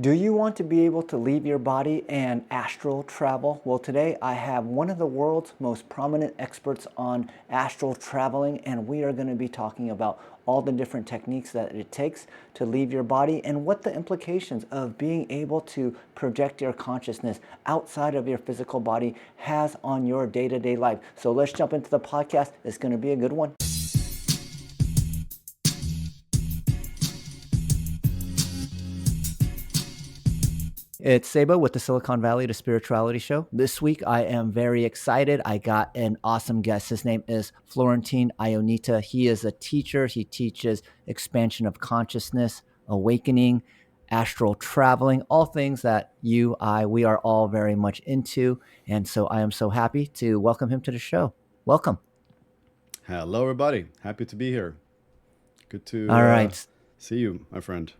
Do you want to be able to leave your body and astral travel? Well, today I have one of the world's most prominent experts on astral traveling, and we are going to be talking about all the different techniques that it takes to leave your body and what the implications of being able to project your consciousness outside of your physical body has on your day-to-day life. So let's jump into the podcast. It's going to be a good one. It's Seibo with the Silicon Valley to Spirituality Show. This week, I am very excited. I got an awesome guest. His name is Florentine Ionita. He is a teacher. He teaches expansion of consciousness, awakening, astral traveling, all things that we are all very much into. And so I am so happy to welcome him to the show. Welcome. Hello, everybody. Happy to be here. Good All to right. see you, my friend.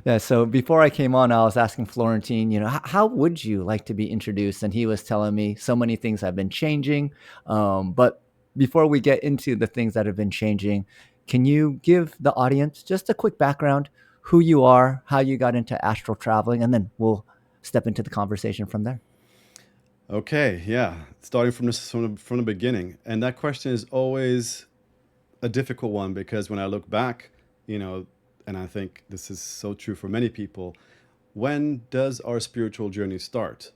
Yeah, so before I came on, I was asking Florentine, how would you like to be introduced? And he was telling me so many things have been changing. But before we get into the things that have been changing, can you give the audience just a quick background, who you are, how you got into astral traveling, and then we'll step into the conversation from there. Okay, yeah. Starting from the beginning, and that question is always a difficult one because when I look back, you know, and I think this is so true for many people. When does our spiritual journey start?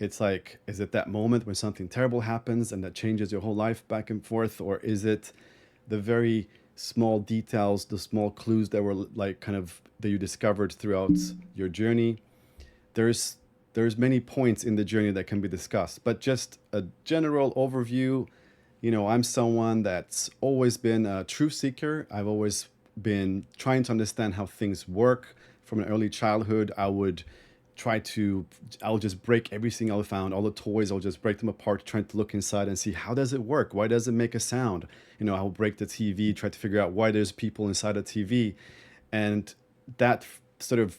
It's like, is it that moment when something terrible happens and that changes your whole life back and forth, or is it the very small details, the small clues that were like kind of that you discovered throughout your journey? There's there's many points in the journey that can be discussed, but just a general overview. I'm someone that's always been a truth seeker. I've always been trying to understand how things work. From an early childhood, try to, I'll just break everything I found, all the toys, I'll just break them apart, trying to look inside and see how does it work? Why does it make a sound? I'll break the TV, try to figure out why there's people inside a TV. And that sort of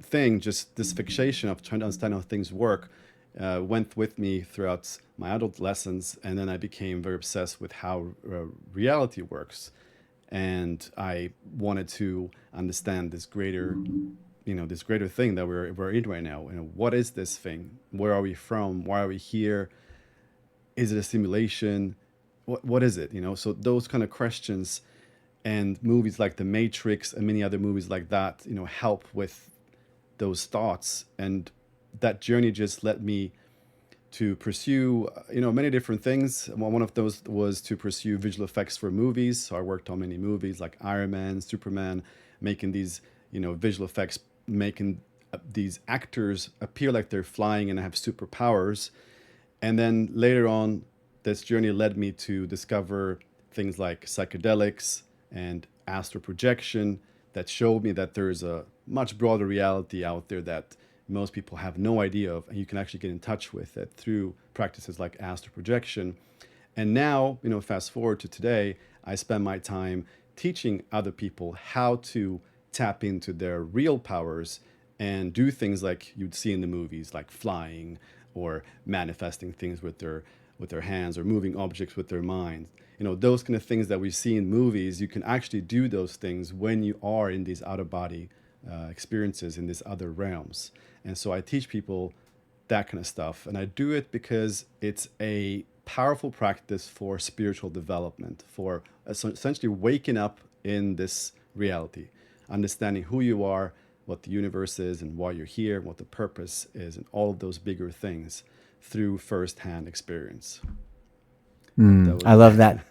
thing, just this fixation of trying to understand how things work, went with me throughout my adult lessons, and then I became very obsessed with how reality works, and I wanted to understand this greater thing that we're in right now. What is this thing? Where are we from? Why are we here? Is it a simulation? What is it? So those kind of questions, and movies like The Matrix and many other movies like that, help with those thoughts. And that journey just led me to pursue, many different things. One of those was to pursue visual effects for movies. So I worked on many movies like Iron Man, Superman, making these, visual effects, making these actors appear like they're flying and have superpowers. And then later on, this journey led me to discover things like psychedelics and astral projection that showed me that there is a much broader reality out there that most people have no idea of, and you can actually get in touch with it through practices like astral projection. And now, fast forward to today, I spend my time teaching other people how to tap into their real powers and do things like you'd see in the movies, like flying or manifesting things with their hands or moving objects with their mind. Those kind of things that we see in movies, you can actually do those things when you are in these out of body experiences in these other realms. And so I teach people that kind of stuff. And I do it because it's a powerful practice for spiritual development, for essentially waking up in this reality, understanding who you are, what the universe is, and why you're here, what the purpose is, and all of those bigger things through firsthand experience. That I was, love that.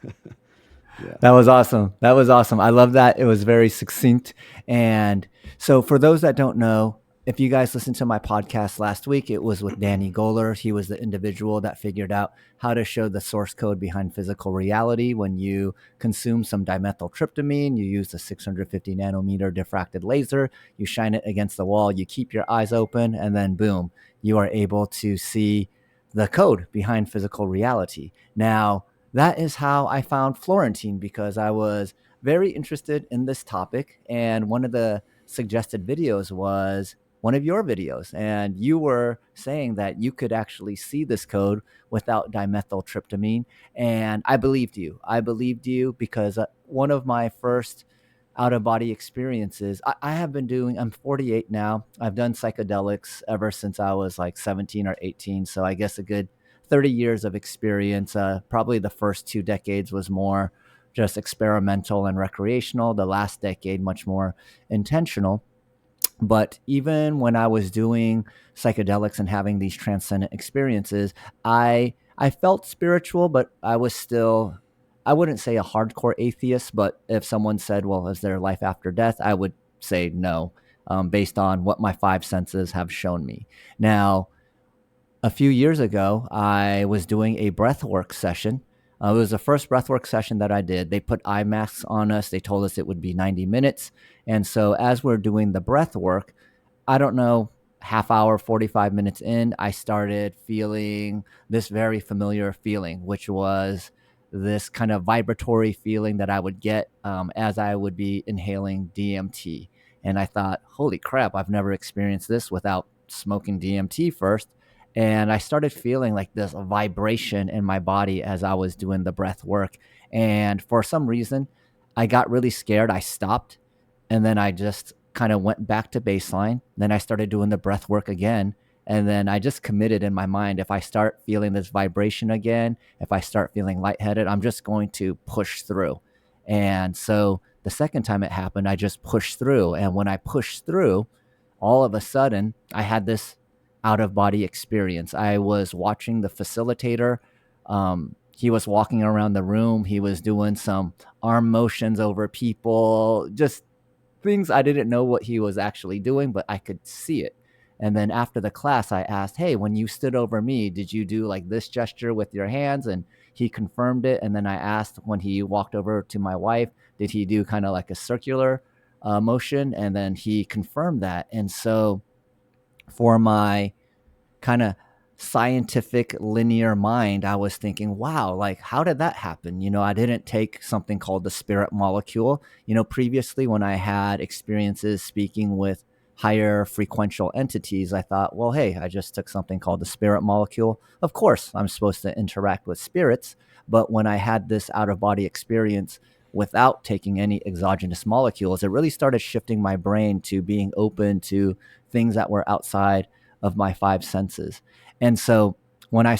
yeah. That was awesome. That was awesome. I love that. It was very succinct. And so, for those that don't know, if you guys listened to my podcast last week, it was with Danny Goller. He was the individual that figured out how to show the source code behind physical reality. When you consume some dimethyltryptamine, you use a 650 nanometer diffracted laser, you shine it against the wall, you keep your eyes open, and then boom, you are able to see the code behind physical reality. Now, that is how I found Florentine, because I was very interested in this topic. And one of the suggested videos was one of your videos. And you were saying that you could actually see this code without dimethyltryptamine. And I believed you. I believed you because one of my first out of body experiences. I have been doing, I'm 48 now. I've done psychedelics ever since I was like 17 or 18. So I guess a good 30 years of experience. Probably the first 2 decades was more just experimental and recreational. The last decade, much more intentional. But even when I was doing psychedelics and having these transcendent experiences, I felt spiritual, but I was still, I wouldn't say a hardcore atheist, but if someone said, well, is there life after death? I would say no, based on what my five senses have shown me. Now, a few years ago, I was doing a breathwork session. It was the first breathwork session that I did. They put eye masks on us. They told us it would be 90 minutes. And so, as we're doing the breath work, I don't know, half hour, 45 minutes in, I started feeling this very familiar feeling, which was this kind of vibratory feeling that I would get as I would be inhaling DMT. And I thought, holy crap, I've never experienced this without smoking DMT first. And I started feeling like this vibration in my body as I was doing the breath work. And for some reason, I got really scared. I stopped and then I just kind of went back to baseline. Then I started doing the breath work again. And then I just committed in my mind, if I start feeling this vibration again, if I start feeling lightheaded, I'm just going to push through. And so the second time it happened, I just pushed through. And when I pushed through, all of a sudden, I had this out of body experience. I was watching the facilitator. He was walking around the room. He was doing some arm motions over people, just things I didn't know what he was actually doing, but I could see it. And then after the class, I asked, hey, when you stood over me, did you do like this gesture with your hands? And he confirmed it. And then I asked when he walked over to my wife, did he do kind of like a circular motion? And then he confirmed that. And so for my kind of scientific linear mind, I was thinking, wow, like how did that happen? I didn't take something called the spirit molecule. Previously when I had experiences speaking with higher frequential entities, I thought, well, hey, I just took something called the spirit molecule. Of course, I'm supposed to interact with spirits. But when I had this out of body experience without taking any exogenous molecules, it really started shifting my brain to being open to things that were outside of my five senses. And so when I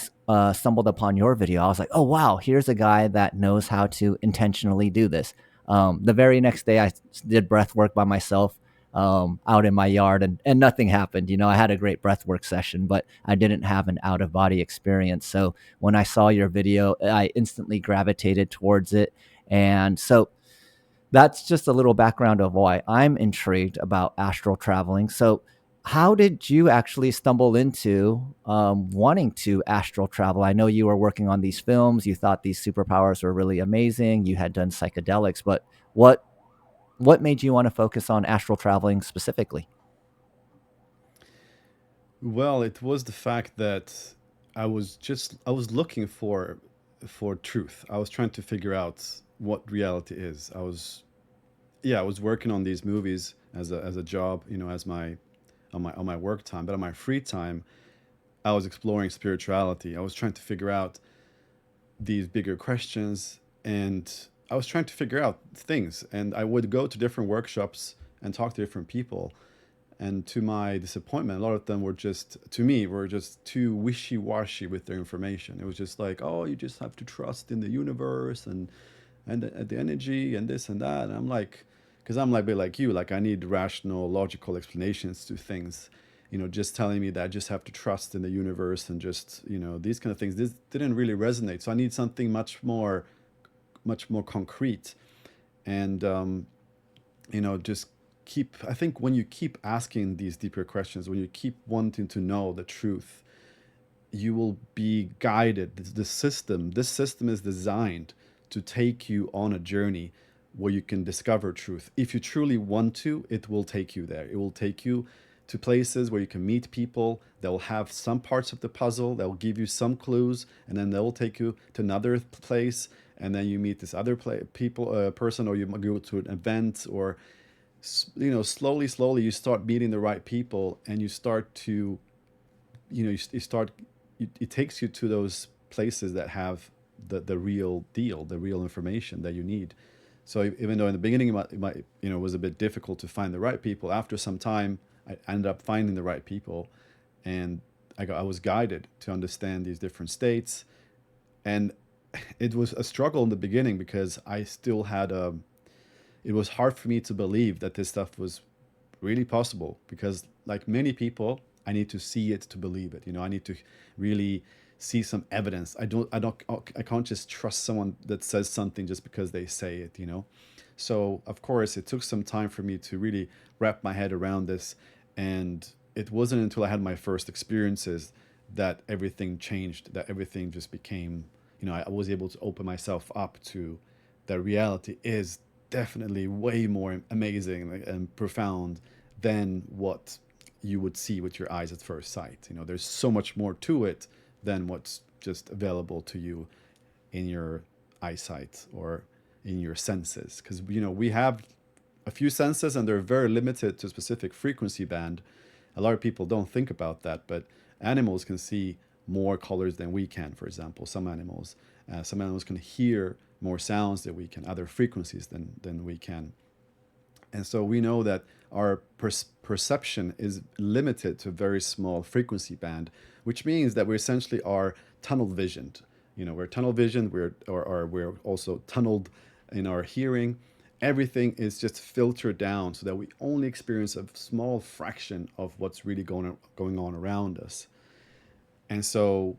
stumbled upon your video, I was like, oh, wow, here's a guy that knows how to intentionally do this. The very next day, I did breath work by myself out in my yard, and nothing happened. I had a great breath work session, but I didn't have an out of body experience. So when I saw your video, I instantly gravitated towards it. And so that's just a little background of why I'm intrigued about astral traveling. So, how did you actually stumble into wanting to astral travel? I know you were working on these films. You thought these superpowers were really amazing. You had done psychedelics, but what made you want to focus on astral traveling specifically? Well, it was the fact that I was looking for truth. I was trying to figure out what reality is. I was working on these movies as a job, as my on my work time, but on my free time, I was exploring spirituality. I was trying to figure out these bigger questions, and I was trying to figure out things. And I would go to different workshops and talk to different people. And to my disappointment, a lot of them were just, to me, were just too wishy-washy with their information. It was just like, oh, you just have to trust in the universe and the energy and this and that. And I'm like, because I'm like a bit like you, like I need rational, logical explanations to things. Just telling me that I just have to trust in the universe and just, these kind of things. This didn't really resonate. So I need something much more concrete. And just keep. I think when you keep asking these deeper questions, when you keep wanting to know the truth, you will be guided. This system is designed to take you on a journey where you can discover truth. If you truly want to, it will take you there. It will take you to places where you can meet people that will have some parts of the puzzle, that will give you some clues, and then they'll take you to another place, and then you meet this other person, or you go to an event, or slowly you start meeting the right people, and you start to you start it takes you to those places that have the real deal, the real information that you need. So even though in the beginning it might was a bit difficult to find the right people, after some time I ended up finding the right people, and I was guided to understand these different states. And it was a struggle in the beginning because I still had a. It was hard for me to believe that this stuff was really possible, because like many people, I need to see it to believe it. I need to really see some evidence. I can't just trust someone that says something just because they say it. So of course it took some time for me to really wrap my head around this, and it wasn't until I had my first experiences that everything changed, that everything just became, I was able to open myself up to that reality is definitely way more amazing and profound than what you would see with your eyes at first sight. There's so much more to it than what's just available to you in your eyesight or in your senses. Because, we have a few senses and they're very limited to a specific frequency band. A lot of people don't think about that, but animals can see more colors than we can, for example. Some animals can hear more sounds than we can, other frequencies than we can. And so we know that our perception is limited to a very small frequency band, which means that we essentially are tunnel visioned. We're tunnel visioned, we're also tunneled in our hearing. Everything is just filtered down so that we only experience a small fraction of what's really going on around us. And so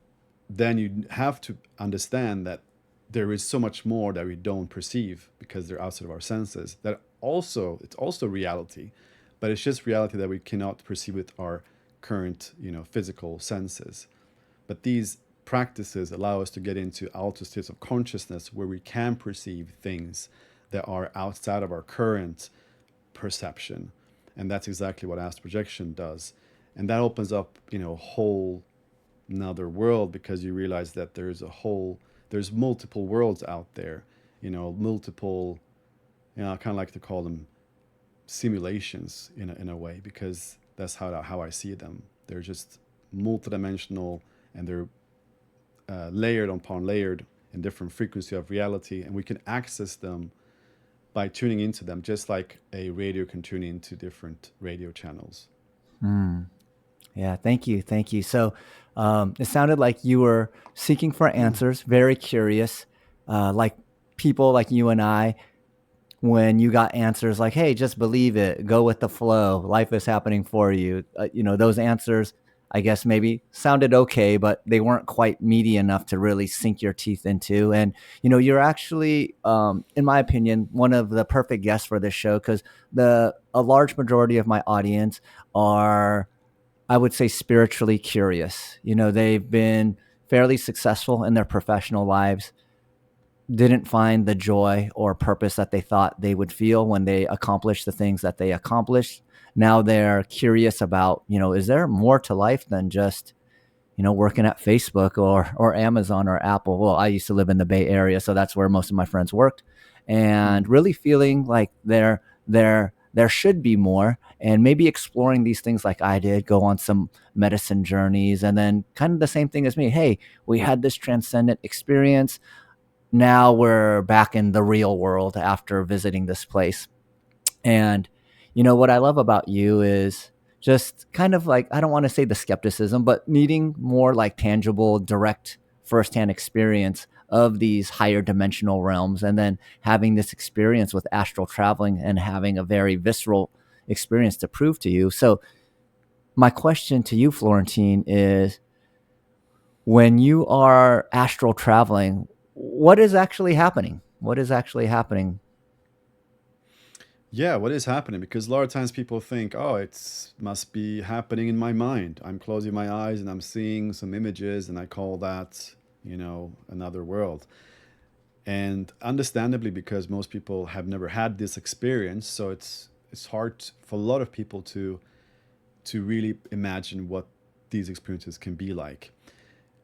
then you have to understand that there is so much more that we don't perceive because they're outside of our senses. It's also reality, but it's just reality that we cannot perceive with our current, physical senses. But these practices allow us to get into altered states of consciousness where we can perceive things that are outside of our current perception. And that's exactly what astral projection does. And that opens up, a whole another world, because you realize that there's multiple worlds out there, multiple, I kind of like to call them simulations in a way, because that's how I see them. They're just multidimensional, and they're layered upon layered in different frequency of reality, and we can access them by tuning into them, just like a radio can tune into different radio channels. Hmm. Yeah, thank you. Thank you. So it sounded like you were seeking for answers, very curious, like people like you and I, when you got answers like, hey, just believe it, go with the flow, life is happening for you. Those answers, I guess, maybe sounded okay, but they weren't quite meaty enough to really sink your teeth into. And, you're actually, in my opinion, one of the perfect guests for this show, because a large majority of my audience are, I would say, spiritually curious. They've been fairly successful in their professional lives, didn't find the joy or purpose that they thought they would feel when they accomplished the things that they accomplished. Now they're curious about, is there more to life than just, working at Facebook or Amazon or Apple? Well, I used to live in the Bay Area, so that's where most of my friends worked, and Mm. really feeling like there should be more, and maybe exploring these things like I did, go on some medicine journeys, and then kind of the same thing as me. Hey, we had this transcendent experience. Now we're back in the real world after visiting this place. And what I love about you is just kind of like, I don't want to say the skepticism, but needing more like tangible, direct, firsthand experience of these higher dimensional realms, and then having this experience with astral traveling and having a very visceral experience to prove to you. So my question to you, Florentine, is, when you are astral traveling, what is actually happening? What is actually happening? Yeah, what is happening? Because a lot of times people think, oh, it must be happening in my mind. I'm closing my eyes and I'm seeing some images, and I call that, another world. And understandably, because most people have never had this experience, so it's hard for a lot of people to really imagine what these experiences can be like.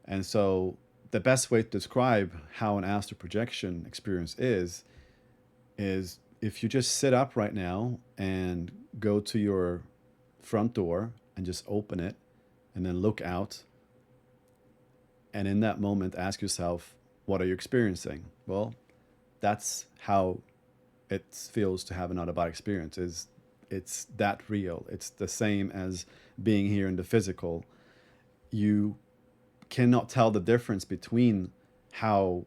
And so the best way to describe how an astral projection experience is if you just sit up right now and go to your front door and just open it and then look out, and in that moment ask yourself, what are you experiencing? Well, that's how it feels to have an out of body experience. Is It's that real. It's the same as being here in the physical. You cannot tell the difference between how,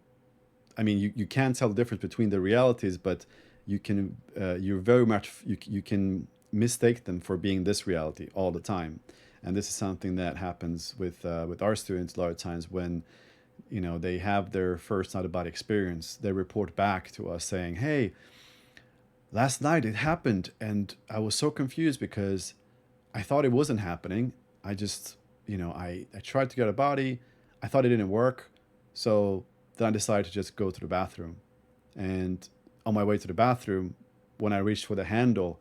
I mean, you can tell the difference between the realities, but you're very much, you can mistake them for being this reality all the time. And this is something that happens with our students a lot of times when, they have their first out of body experience. They report back to us saying, "Hey, last night it happened, and I was so confused because I thought it wasn't happening. I just, I tried to get a body. I thought it didn't work. So then I decided to just go to the bathroom. And on my way to the bathroom, when I reached for the handle,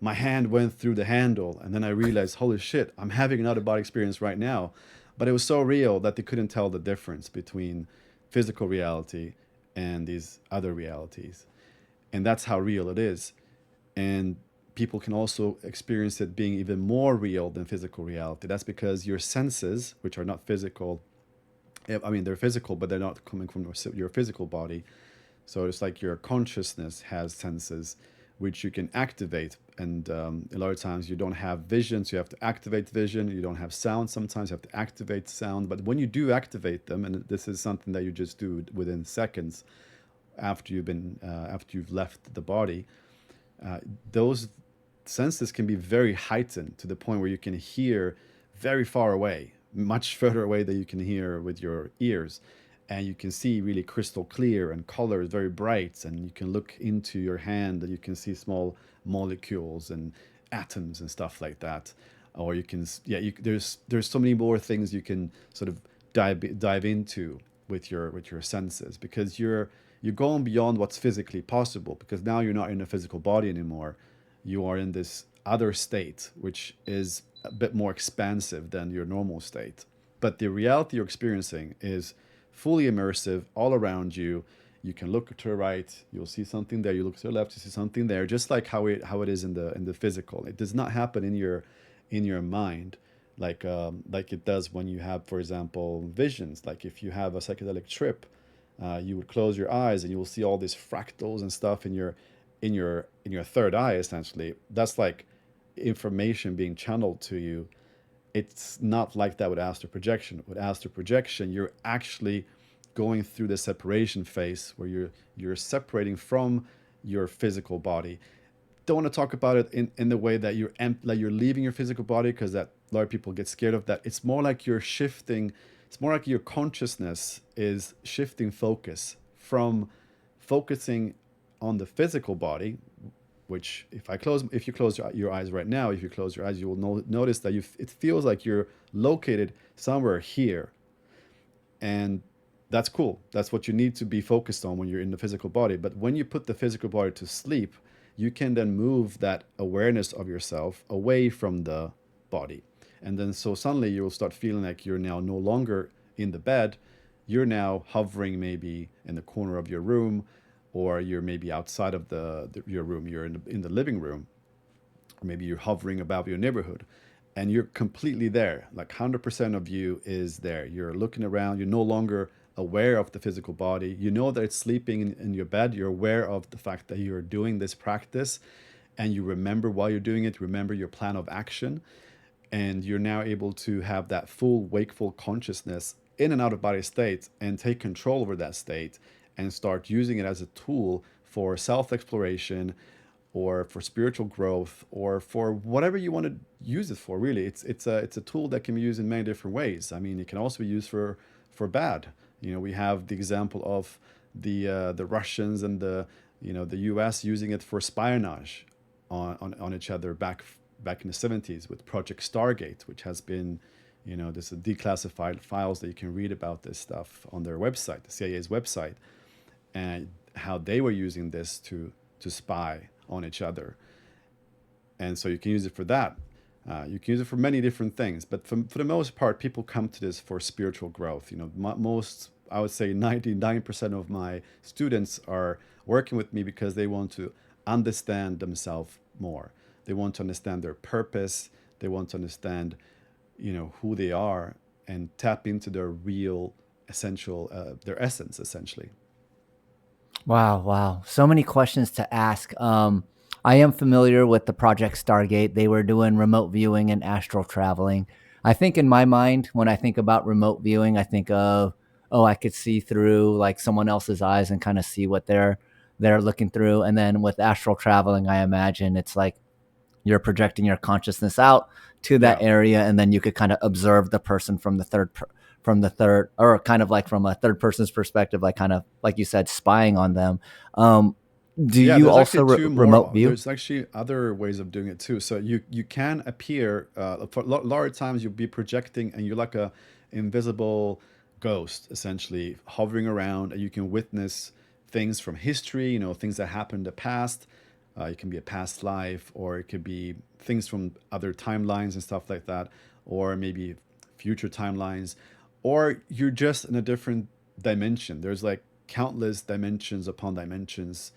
my hand went through the handle. And then I realized, holy shit, I'm having an out of body experience right now. But it was so real that they couldn't tell the difference between physical reality and these other realities. And that's how real it is. And people can also experience it being even more real than physical reality. That's because your senses, which are not physical, I mean, they're physical, but they're not coming from your physical body. So it's like your consciousness has senses which you can activate. And a lot of times you don't have vision, so you have to activate vision. You don't have sound, sometimes you have to activate sound. But when you do activate them, and this is something that you just do within seconds after you've left the body, those senses can be very heightened to the point where you can hear very far away, much further away than you can hear with your ears. And you can see really crystal clear, and color is very bright, and you can look into your hand and you can see small molecules and atoms and stuff like that. Or you can, yeah, there's so many more things you can sort of dive into with your senses, because you're going beyond what's physically possible, because now you're not in a physical body anymore. You are in this other state, which is a bit more expansive than your normal state. But the reality you're experiencing is fully immersive all around you. You can look to the right, you'll see something there. You look to the left, you see something there. Just like how it is in the physical. It does not happen in your mind like it does when you have, for example, visions. Like if you have a psychedelic trip, you would close your eyes and you will see all these fractals and stuff in your third eye. Essentially, that's like information being channeled to you. It's not like that with astral projection. With astral projection, you're actually going through the separation phase where you're separating from your physical body. Don't want to talk about it in the way that like you're leaving your physical body, because that a lot of people get scared of that. It's more like you're shifting. It's more like your consciousness is shifting focus from focusing on the physical body, which if you close your eyes right now, if you close your eyes, you will notice that it feels like you're located somewhere here. And that's cool. That's what you need to be focused on when you're in the physical body. But when you put the physical body to sleep, you can then move that awareness of yourself away from the body. And then so suddenly you will start feeling like you're now no longer in the bed. You're now hovering maybe in the corner of your room, or you're maybe outside of your room. You're in the living room, or maybe you're hovering above your neighborhood, and you're completely there. Like 100% of you is there. You're looking around. You're no longer aware of the physical body. You know that it's sleeping in your bed. You're aware of the fact that you're doing this practice, and you remember while you're doing it, remember your plan of action. And you're now able to have that full wakeful consciousness in an out of body state and take control over that state and start using it as a tool for self exploration, or for spiritual growth, or for whatever you want to use it for. Really, it's a tool that can be used in many different ways. I mean, it can also be used for bad. We have the example of the Russians and the U.S. using it for espionage on each other back in the 70s with Project Stargate, which has been, this declassified files that you can read about this stuff on their website, the CIA's website, and how they were using this to spy on each other. And so you can use it for that. You can use it for many different things, but for the most part, people come to this for spiritual growth. Most, I would say 99% of my students are working with me because they want to understand themselves more. They want to understand their purpose. They want to understand, who they are, and tap into their real essential, their essence, essentially. Wow, wow. So many questions to ask. I am familiar with the Project Stargate. They were doing remote viewing and astral traveling. I think in my mind, when I think about remote viewing, I think of, oh, I could see through like someone else's eyes and kind of see what they're looking through. And then with astral traveling, I imagine it's like you're projecting your consciousness out to that Yeah. area, and then you could kind of observe the person from the third, or kind of like from a third person's perspective, like kind of like you said, spying on them. um do Yeah, you there's also actually two remote more. view? There's actually other ways of doing it too. So you can appear for a lot of times you'll be projecting and you're like a invisible ghost essentially hovering around, and you can witness things from history. You know, things that happened in the past. It can be a past life, or it could be things from other timelines and stuff like that, or maybe future timelines, or you're just in a different dimension. There's like countless dimensions upon dimensions.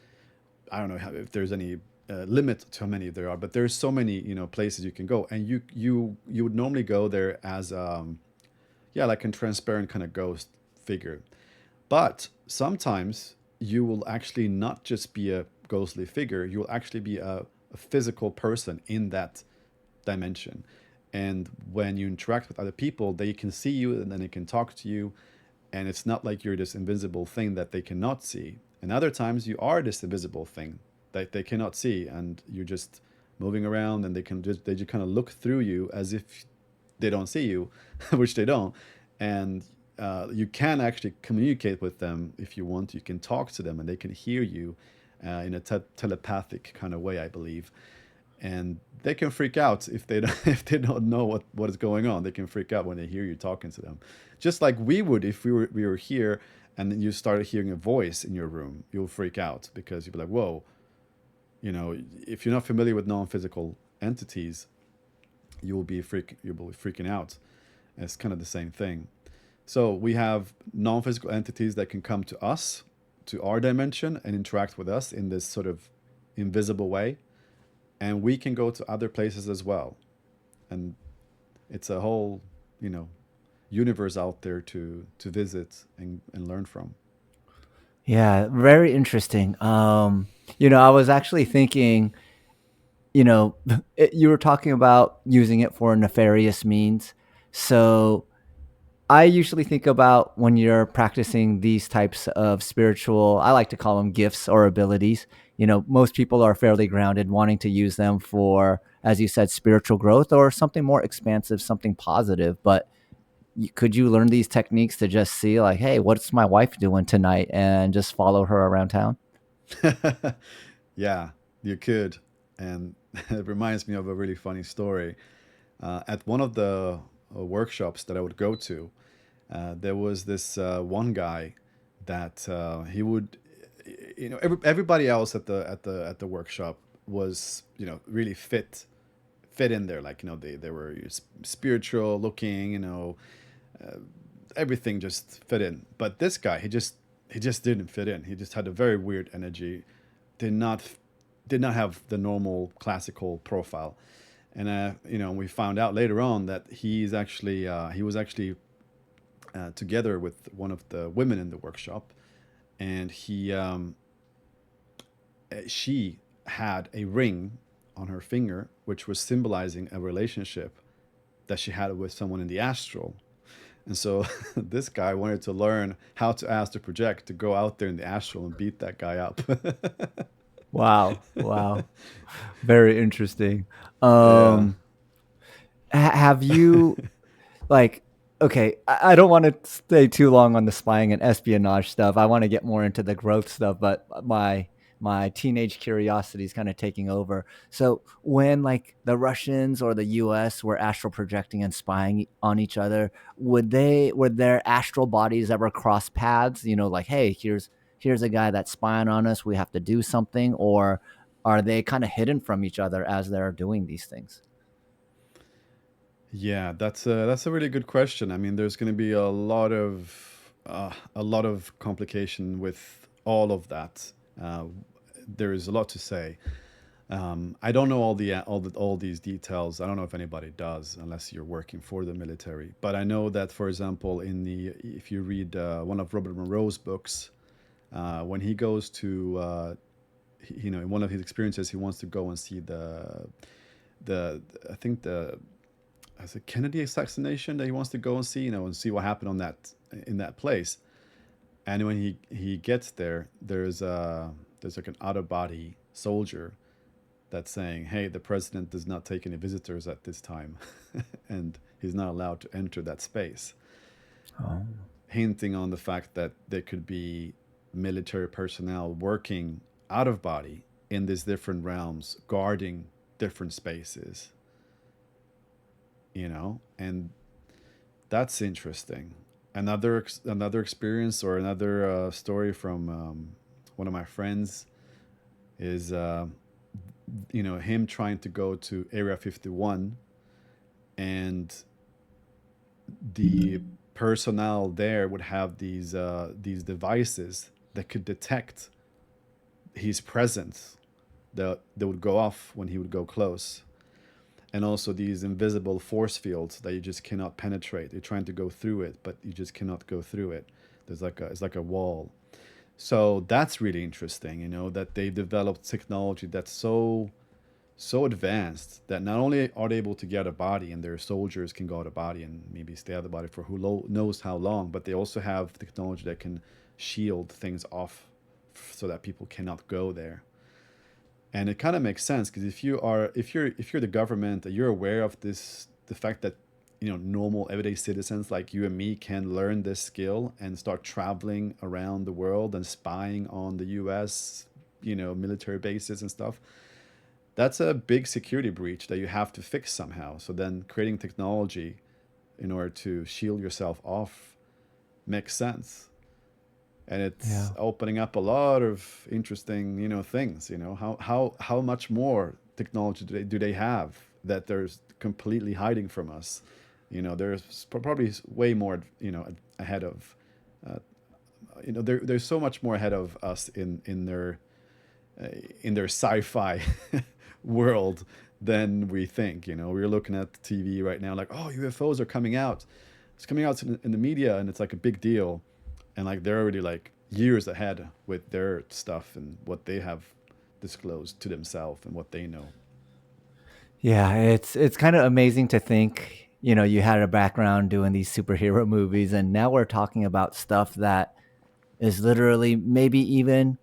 I don't know if there's any limit to how many there are, but there's so many, you know, places you can go, and you would normally go there as yeah, like a transparent kind of ghost figure. But sometimes you will actually not just be a ghostly figure; you will actually be a physical person in that dimension. And when you interact with other people, they can see you and then they can talk to you, and it's not like you're this invisible thing that they cannot see. And other times you are this invisible thing that they cannot see, and you're just moving around, and they just kind of look through you as if they don't see you, which they don't. And you can actually communicate with them if you want. You can talk to them, and they can hear you in a telepathic kind of way, I believe. And they can freak out if they don't, if they don't know what is going on. They can freak out when they hear you talking to them, just like we would if we were here and then you started hearing a voice in your room. You'll freak out because you'll be like, "Whoa!" You know, if you're not familiar with non-physical entities, you'll be freaking out. It's kind of the same thing. So we have non-physical entities that can come to us, to our dimension, and interact with us in this sort of invisible way, and we can go to other places as well. And it's a whole, you know, universe out there to visit and learn from. Yeah, very interesting. I was actually thinking, you were talking about using it for nefarious means. So I usually think about when you're practicing these types of spiritual, I like to call them gifts or abilities. Most people are fairly grounded, wanting to use them for, as you said, spiritual growth or something more expansive, something positive. But could you learn these techniques to just see, like, hey, what's my wife doing tonight, and just follow her around town? Yeah, you could. And it reminds me of a really funny story. At one of the workshops that I would go to, there was this one guy that he would, you know, everybody else at the workshop was, you know, really fit in there. Like, you know, they were spiritual looking, you know, uh, everything just fit in. But this guy, he just didn't fit in. He just had a very weird energy. Did not did not have the normal classical profile. And you know, we found out later on that he was actually together with one of the women in the workshop, and she had a ring on her finger which was symbolizing a relationship that she had with someone in the astral. And so this guy wanted to learn how to astral project to go out there in the astral and beat that guy up. Wow, wow, very interesting. Yeah. um have you, like, okay, I don't want to stay too long on the spying and espionage stuff. I want to get more into the growth stuff, but my teenage curiosity is kind of taking over. So when like the Russians or the US were astral projecting and spying on each other, would their astral bodies ever cross paths, like, hey, here's a guy that's spying on us, we have to do something, or are they kind of hidden from each other as they're doing these things? Yeah, that's a really good question. I mean, there's going to be a lot of complication with all of that. Uh, there is a lot to say. I don't know all these details. I don't know if anybody does, unless you're working for the military. But I know that, for example, if you read one of Robert Monroe's books, When he goes to, in one of his experiences, he wants to go and see the I think the as a Kennedy assassination that he wants to go and see, and see what happened on that in that place. And when he gets there, there's like an out of body soldier that's saying, "Hey, the president does not take any visitors at this time," and he's not allowed to enter that space, Oh. hinting on the fact that there could be military personnel working out of body in these different realms, guarding different spaces, and that's interesting. Another experience or another story from one of my friends is him trying to go to Area 51, and the personnel there would have these devices that could detect his presence, that would go off when he would go close, and also these invisible force fields that you just cannot penetrate. You're trying to go through it, but you just cannot go through it. It's like a wall. So that's really interesting, that they developed technology that's so advanced that not only are they able to get out of body and their soldiers can go out of body and maybe stay out of body for knows how long, but they also have technology that can shield things off so that people cannot go there. And it kind of makes sense because if you're the government and you're aware of the fact that normal everyday citizens like you and me can learn this skill and start traveling around the world and spying on the US military bases and stuff, that's a big security breach that you have to fix somehow. So then creating technology in order to shield yourself off makes sense. And it's Yeah. opening up a lot of interesting, things. How much more technology do they have that they're completely hiding from us? There's probably way more, ahead of, uh, there's so much more ahead of us in their sci-fi world than we think. We're looking at the TV right now, like, oh, UFOs are coming out. It's coming out in the media, and it's like a big deal, and like they're already like years ahead with their stuff and what they have disclosed to themselves and what they know. Yeah, it's kind of amazing to think, you had a background doing these superhero movies and now we're talking about stuff that is literally maybe even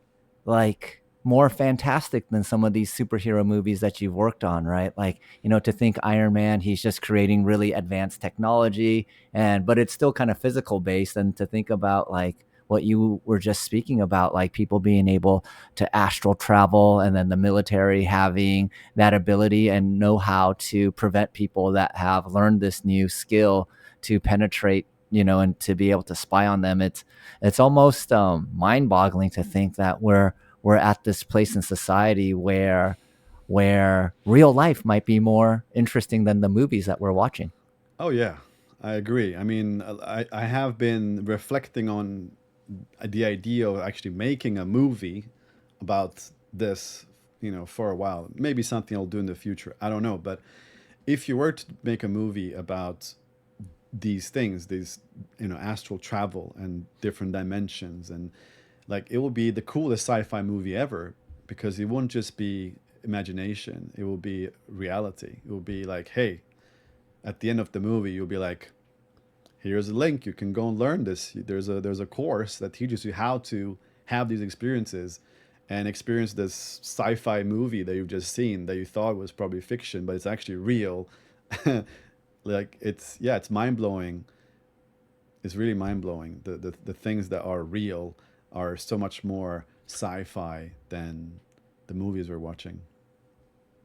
like more fantastic than some of these superhero movies that you've worked on, right? Like, to think Iron Man, he's just creating really advanced technology and but it's still kind of physical based, and to think about like what you were just speaking about, like people being able to astral travel and then the military having that ability and know how to prevent people that have learned this new skill to penetrate, and to be able to spy on them. It's almost mind-boggling to think that we're at this place in society where real life might be more interesting than the movies that we're watching. Oh yeah, I agree. I mean, I have been reflecting on the idea of actually making a movie about this, for a while. Maybe something I'll do in the future. I don't know, but if you were to make a movie about these things, these astral travel and different dimensions, and like it will be the coolest sci-fi movie ever because it won't just be imagination, it will be reality. It will be like, hey, at the end of the movie you'll be like, here's a link, you can go and learn this. There's a course that teaches you how to have these experiences and experience this sci-fi movie that you've just seen that you thought was probably fiction but it's actually real. Like it's mind-blowing. It's really mind-blowing. The things that are real are so much more sci-fi than the movies we're watching.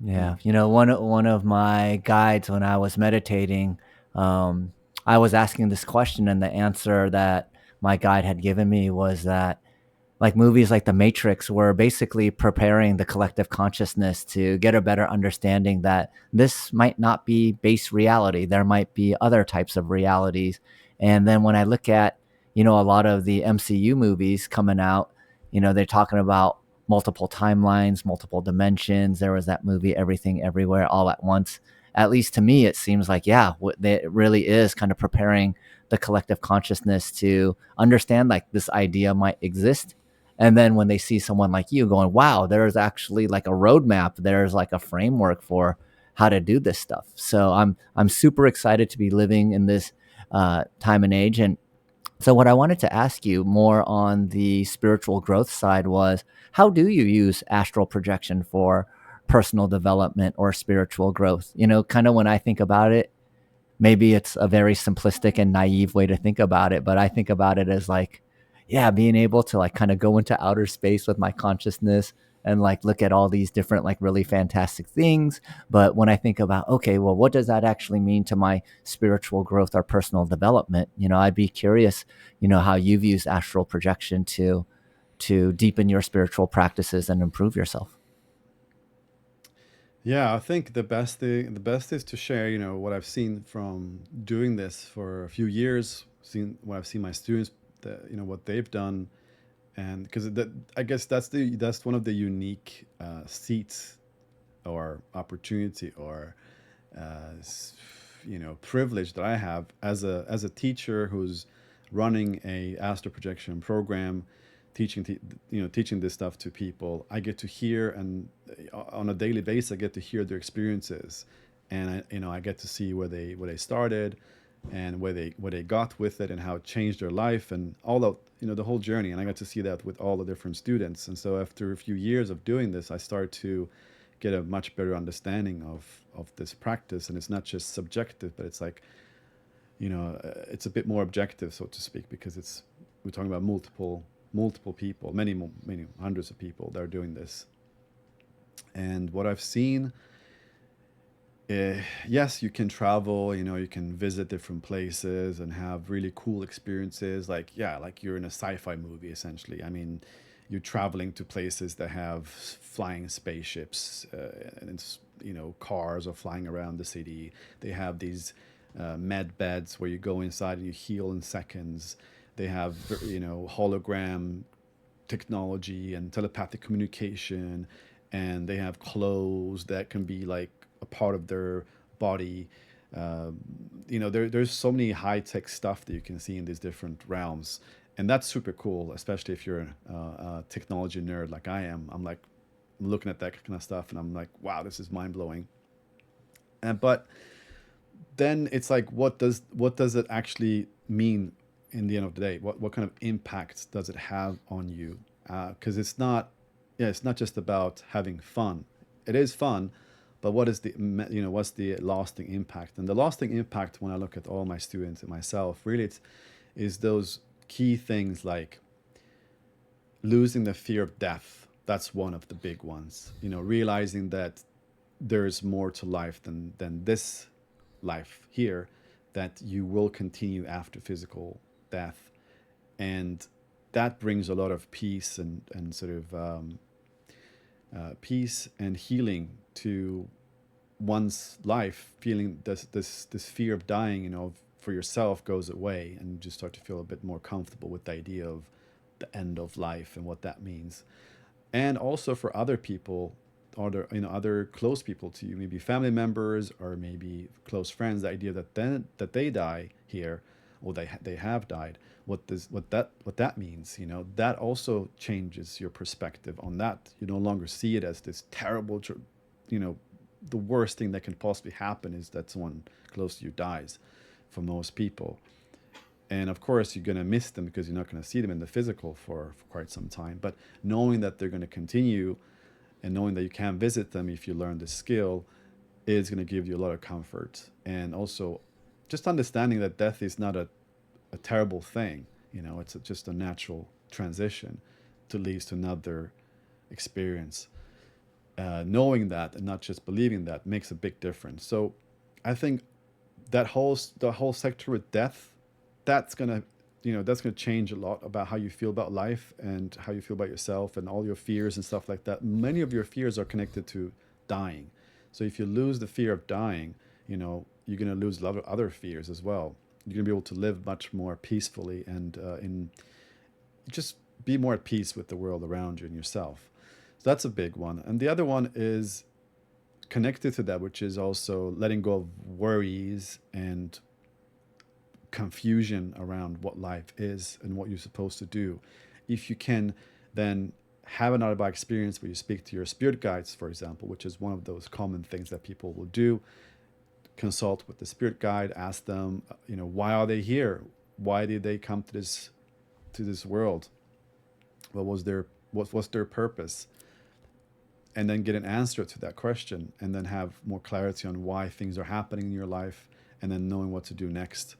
Yeah, one of my guides when I was meditating, I was asking this question, and the answer that my guide had given me was that like movies like The Matrix were basically preparing the collective consciousness to get a better understanding that this might not be base reality. There might be other types of realities. And then when I look at, a lot of the MCU movies coming out, they're talking about multiple timelines, multiple dimensions. There was that movie, Everything Everywhere All at Once. At least to me, it seems like, yeah, it really is kind of preparing the collective consciousness to understand like this idea might exist And then when they see someone like you going, wow, there's actually like a roadmap, there's like a framework for how to do this stuff. So I'm super excited to be living in this time and age. And so, what I wanted to ask you more on the spiritual growth side was, how do you use astral projection for personal development or spiritual growth? You know, kind of when I think about it, maybe it's a very simplistic and naive way to think about it, but I think about it as like, yeah, being able to like kind of go into outer space with my consciousness and like look at all these different like really fantastic things. But when I think about, okay, well, what does that actually mean to my spiritual growth or personal development? You know, I'd be curious, you know, how you've used astral projection to deepen your spiritual practices and improve yourself. Yeah, I think the best is to share, what I've seen from doing this for a few years, seen what I've seen my students, what they've done, and because I guess that's one of the unique seats or opportunity or privilege that I have as a teacher who's running a astral projection program, teaching this stuff to people. I get to hear, and on a daily basis I get to hear their experiences, and I get to see where they started and where they got with it and how it changed their life and all of the whole journey. And I got to see that with all the different students. And so after a few years of doing this, I started to get a much better understanding of this practice. And it's not just subjective, but it's like, it's a bit more objective, so to speak, because we're talking about multiple people, many hundreds of people that are doing this. And what I've seen, yes, you can travel, you can visit different places and have really cool experiences. Like, yeah, like you're in a sci-fi movie, essentially. I mean, you're traveling to places that have flying spaceships, and it's, cars are flying around the city. They have these med beds where you go inside and you heal in seconds. They have, hologram technology and telepathic communication, and they have clothes that can be like a part of their body. There's so many high tech stuff that you can see in these different realms, and that's super cool, especially if you're a technology nerd like I am. I'm looking at that kind of stuff, and I'm like, wow, this is mind blowing. And but then it's like, what does it actually mean in the end of the day? What kind of impact does it have on you? Because it's not just about having fun. It is fun, but what's the lasting impact? And the lasting impact, when I look at all my students and myself, really is those key things like losing the fear of death. That's one of the big ones. Realizing that there's more to life than this life here, that you will continue after physical death. And that brings a lot of peace and sort of peace and healing to one's life. Feeling this fear of dying, for yourself, goes away, and you just start to feel a bit more comfortable with the idea of the end of life and what that means. And also for other people, other close people to you, maybe family members or maybe close friends, the idea that they die here, or they have died, what that means, that also changes your perspective on that. You no longer see it as this terrible, you know the worst thing that can possibly happen is that someone close to you dies, for most people. And of course you're going to miss them because you're not going to see them in the physical for quite some time. But knowing that they're going to continue, and knowing that you can visit them if you learn the skill, is going to give you a lot of comfort. And also just understanding that death is not a terrible thing. It's just a natural transition to leads to another experience. Knowing that and not just believing that makes a big difference. So I think the whole sector with death, that's gonna change a lot about how you feel about life and how you feel about yourself and all your fears and stuff like that. Many of your fears are connected to dying. So if you lose the fear of dying, you're gonna lose a lot of other fears as well. You're gonna be able to live much more peacefully and in just be more at peace with the world around you and yourself. So that's a big one. And the other one is connected to that, which is also letting go of worries and confusion around what life is and what you're supposed to do. If you can then have an out of body experience where you speak to your spirit guides, for example, which is one of those common things that people will do. Consult with the spirit guide, ask them, why are they here? Why did they come to this world? What was their purpose? And then get an answer to that question, and then have more clarity on why things are happening in your life, and then knowing what to do next.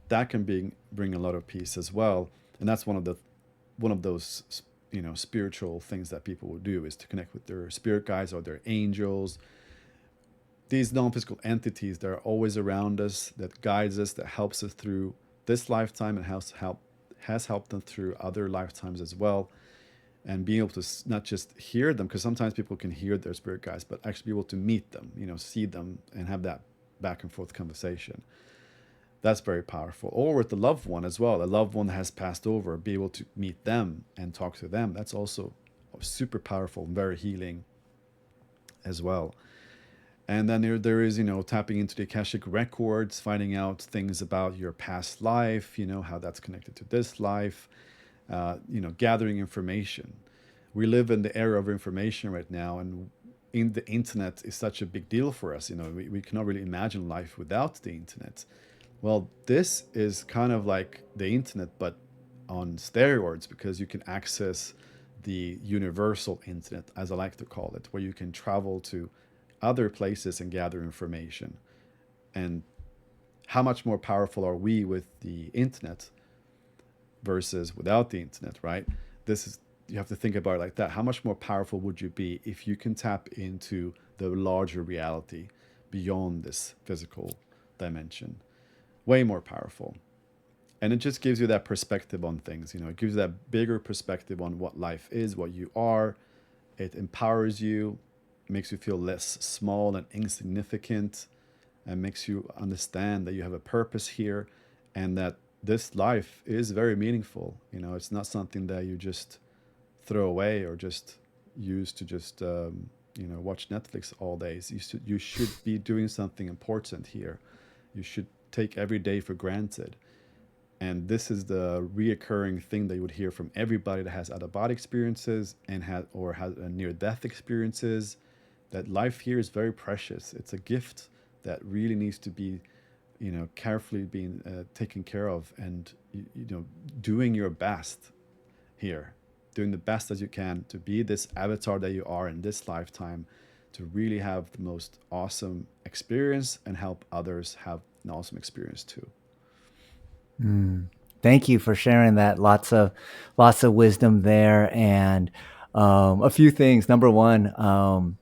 That can bring a lot of peace as well. And that's one of those spiritual things that people will do, is to connect with their spirit guides or their angels, these non-physical entities that are always around us, that guides us, that helps us through this lifetime, and has helped them through other lifetimes as well. And being able to not just hear them, because sometimes people can hear their spirit guides, but actually be able to meet them, see them, and have that back and forth conversation. That's very powerful. Or with the loved one as well, a loved one that has passed over, be able to meet them and talk to them. That's also super powerful and very healing as well. And then there is, tapping into the Akashic records, finding out things about your past life, how that's connected to this life, gathering information. We live in the era of information right now, and in the internet is such a big deal for us. We cannot really imagine life without the internet. Well, this is kind of like the internet, but on steroids, because you can access the universal internet, as I like to call it, where you can travel to other places and gather information. And how much more powerful are we with the internet versus without the internet, right? You have to think about it like that. How much more powerful would you be if you can tap into the larger reality beyond this physical dimension? Way more powerful. And it just gives you that perspective on things. It gives you that bigger perspective on what life is, what you are. It empowers you, makes you feel less small and insignificant, and makes you understand that you have a purpose here, and that this life is very meaningful. It's not something that you just throw away or just use to just watch Netflix all days. You should be doing something important here. You should take every day for granted. And this is the reoccurring thing that you would hear from everybody that has out of body experiences and has near death experiences, that life here is very precious. It's a gift that really needs to be carefully being taken care of, and doing your best here, doing the best as you can to be this avatar that you are in this lifetime, to really have the most awesome experience and help others have an awesome experience too. Mm. Thank you for sharing that. Lots of wisdom there, and a few things. Number one,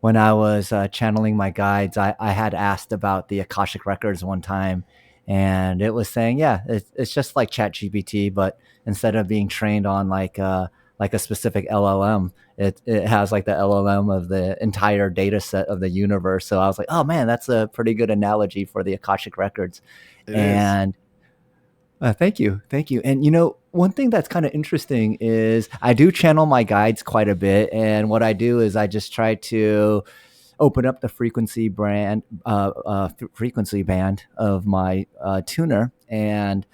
when I was channeling my guides, I had asked about the Akashic records one time, and it was saying, yeah, it's just like ChatGPT, but instead of being trained on like a specific LLM, it has like the LLM of the entire data set of the universe. So I was like, oh man, that's a pretty good analogy for the Akashic records. It is. And thank you. Thank you. And one thing that's kind of interesting is I do channel my guides quite a bit. And what I do is I just try to open up the frequency band of my tuner. And,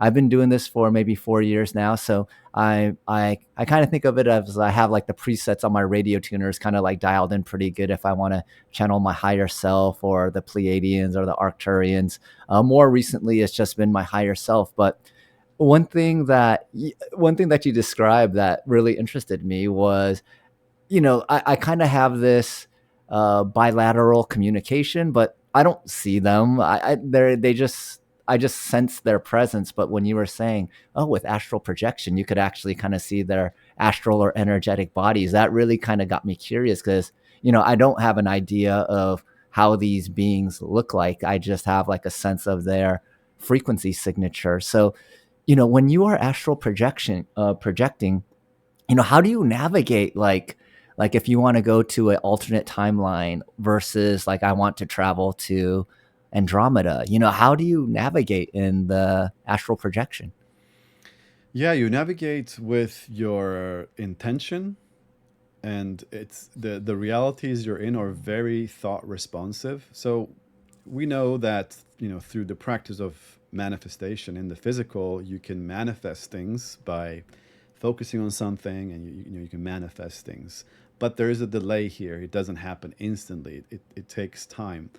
I've been doing this for maybe 4 years now. So I kind of think of it as I have like the presets on my radio tuners kind of like dialed in pretty good if I want to channel my higher self or the Pleiadians or the Arcturians. More recently, it's just been my higher self. But one thing that you described that really interested me was, I kind of have this bilateral communication, but I don't see them. I just sense their presence. But when you were saying, oh, with astral projection, you could actually kind of see their astral or energetic bodies, that really kind of got me curious because, I don't have an idea of how these beings look like. I just have like a sense of their frequency signature. So, when you are astral projecting, how do you navigate like if you want to go to an alternate timeline versus like I want to travel to Andromeda, how do you navigate in the astral projection? Yeah, you navigate with your intention, and it's the realities you're in are very thought responsive. So we know that through the practice of manifestation in the physical, you can manifest things by focusing on something, and you can manifest things. But there is a delay here. It doesn't happen instantly. It takes time.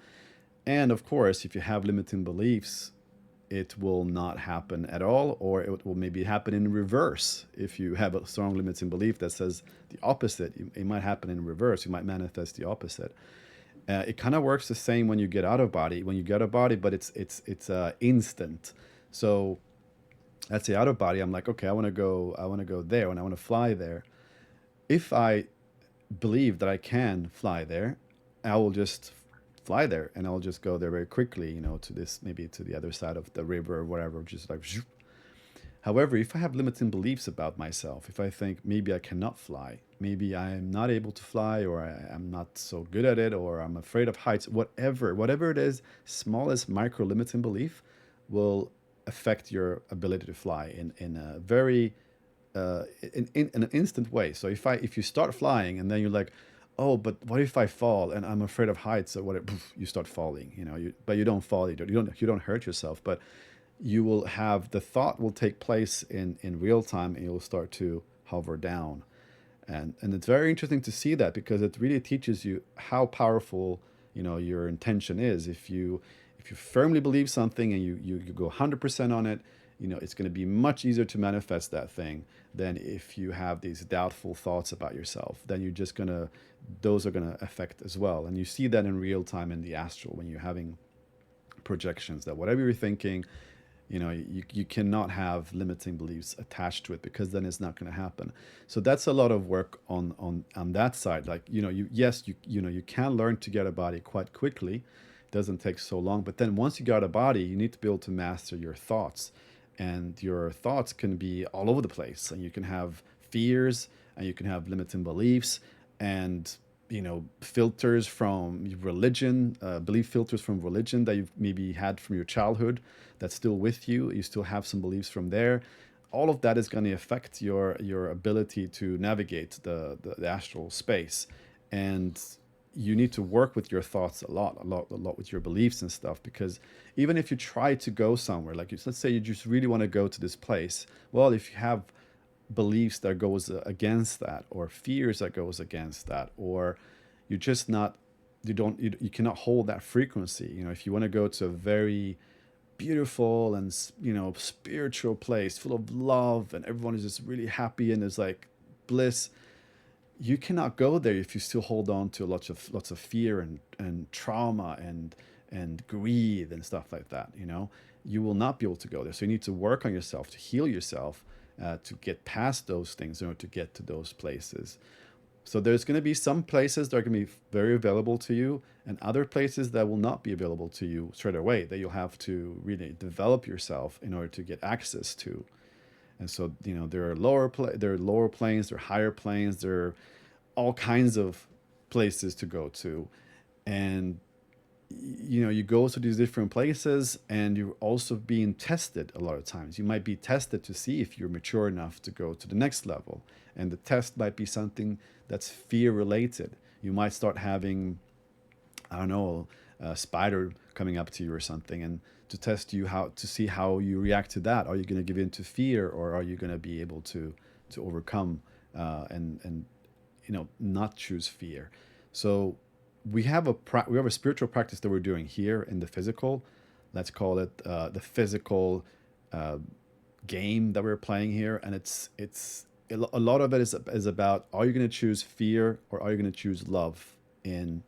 And of course, if you have limiting beliefs, it will not happen at all, or it will maybe happen in reverse. If you have a strong limiting belief that says the opposite, it might happen in reverse. You might manifest the opposite. It kind of works the same when you get out of body. When you get out of body, but it's instant. So let's say out of body, I'm like, okay, I want to go there, and I want to fly there. If I believe that I can fly there, I will just fly there, and I'll just go there very quickly, to this, maybe to the other side of the river or whatever, just like. However, if I have limiting beliefs about myself, if I think maybe I cannot fly, maybe I'm not able to fly, or I'm not so good at it, or I'm afraid of heights, whatever it is, smallest micro limiting belief will affect your ability to fly in a very in an instant way. So if you start flying and then you're like, oh, but what if I fall and I'm afraid of heights, or what? Poof, you start falling. But you don't fall. You don't hurt yourself, but you will have the thought will take place in real time, and you'll start to hover down. And it's very interesting to see that, because it really teaches you how powerful your intention is. If you firmly believe something, and you go 100% on it, it's going to be much easier to manifest that thing than if you have these doubtful thoughts about yourself. Then you're just going to those are going to affect as well. And you see that in real time in the astral, when you're having projections, that whatever you're thinking, you cannot have limiting beliefs attached to it, because then it's not going to happen. So that's a lot of work on that side. Like, you can learn to get a body quite quickly. It doesn't take so long. But then once you got a body, you need to be able to master your thoughts. And your thoughts can be all over the place, and you can have fears, and you can have limiting beliefs, and filters from religion, belief filters from religion that you've maybe had from your childhood, that's still with you. You still have some beliefs from there. All of that is going to affect your ability to navigate the astral space. And you need to work with your thoughts a lot with your beliefs and stuff, because even if you try to go somewhere, like, let's say you just really want to go to this place, well, if you have beliefs that goes against that, or fears that goes against that, or you just not you cannot hold that frequency. If you want to go to a very beautiful and spiritual place full of love, and everyone is just really happy, and there's like bliss, you cannot go there if you still hold on to lots of fear and trauma and greed and stuff like that. You will not be able to go there. So you need to work on yourself, to heal yourself, to get past those things in order to get to those places. So there's going to be some places that are going to be very available to you, and other places that will not be available to you straight away, that you'll have to really develop yourself in order to get access to. And so, there are there are lower planes, there are higher planes, there are all kinds of places to go to. And you go to these different places, and you're also being tested. A lot of times you might be tested to see if you're mature enough to go to the next level, and the test might be something that's fear related. You might start having, I don't know, a spider coming up to you or something, and to test you, how to see how you react to that. Are you going to give in to fear, or are you going to be able to overcome, and not choose fear? So we have a spiritual practice that we're doing here in the physical. Let's call it the physical uh, game that we're playing here, and it's a lot of it is about, are you going to choose fear, or are you going to choose love in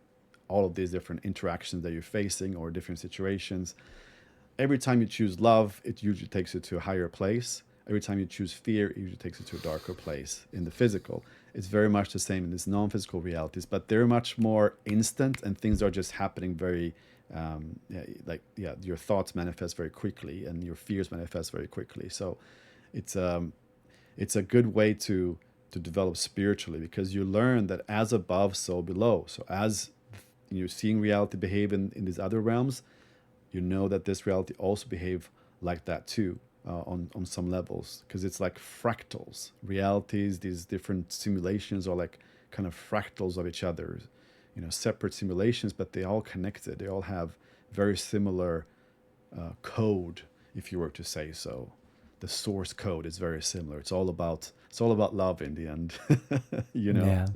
all of these different interactions that you're facing, or different situations. Every time you choose love, it usually takes you to a higher place. Every time you choose fear, it usually takes you to a darker place in the physical. It's very much the same in these non-physical realities, but they're much more instant, and things are just happening very, your thoughts manifest very quickly, and your fears manifest very quickly. So it's it's a good way to develop spiritually, because you learn that as above, so below. So as you're seeing reality behave in these other realms, you know that this reality also behave like that too, on some levels, because it's like fractals. Realities, these different simulations are like kind of fractals of each other, separate simulations, but they all connected. They all have very similar code, if you were to say so. the source code is very similar. It's all about love in the end. you know. Yeah.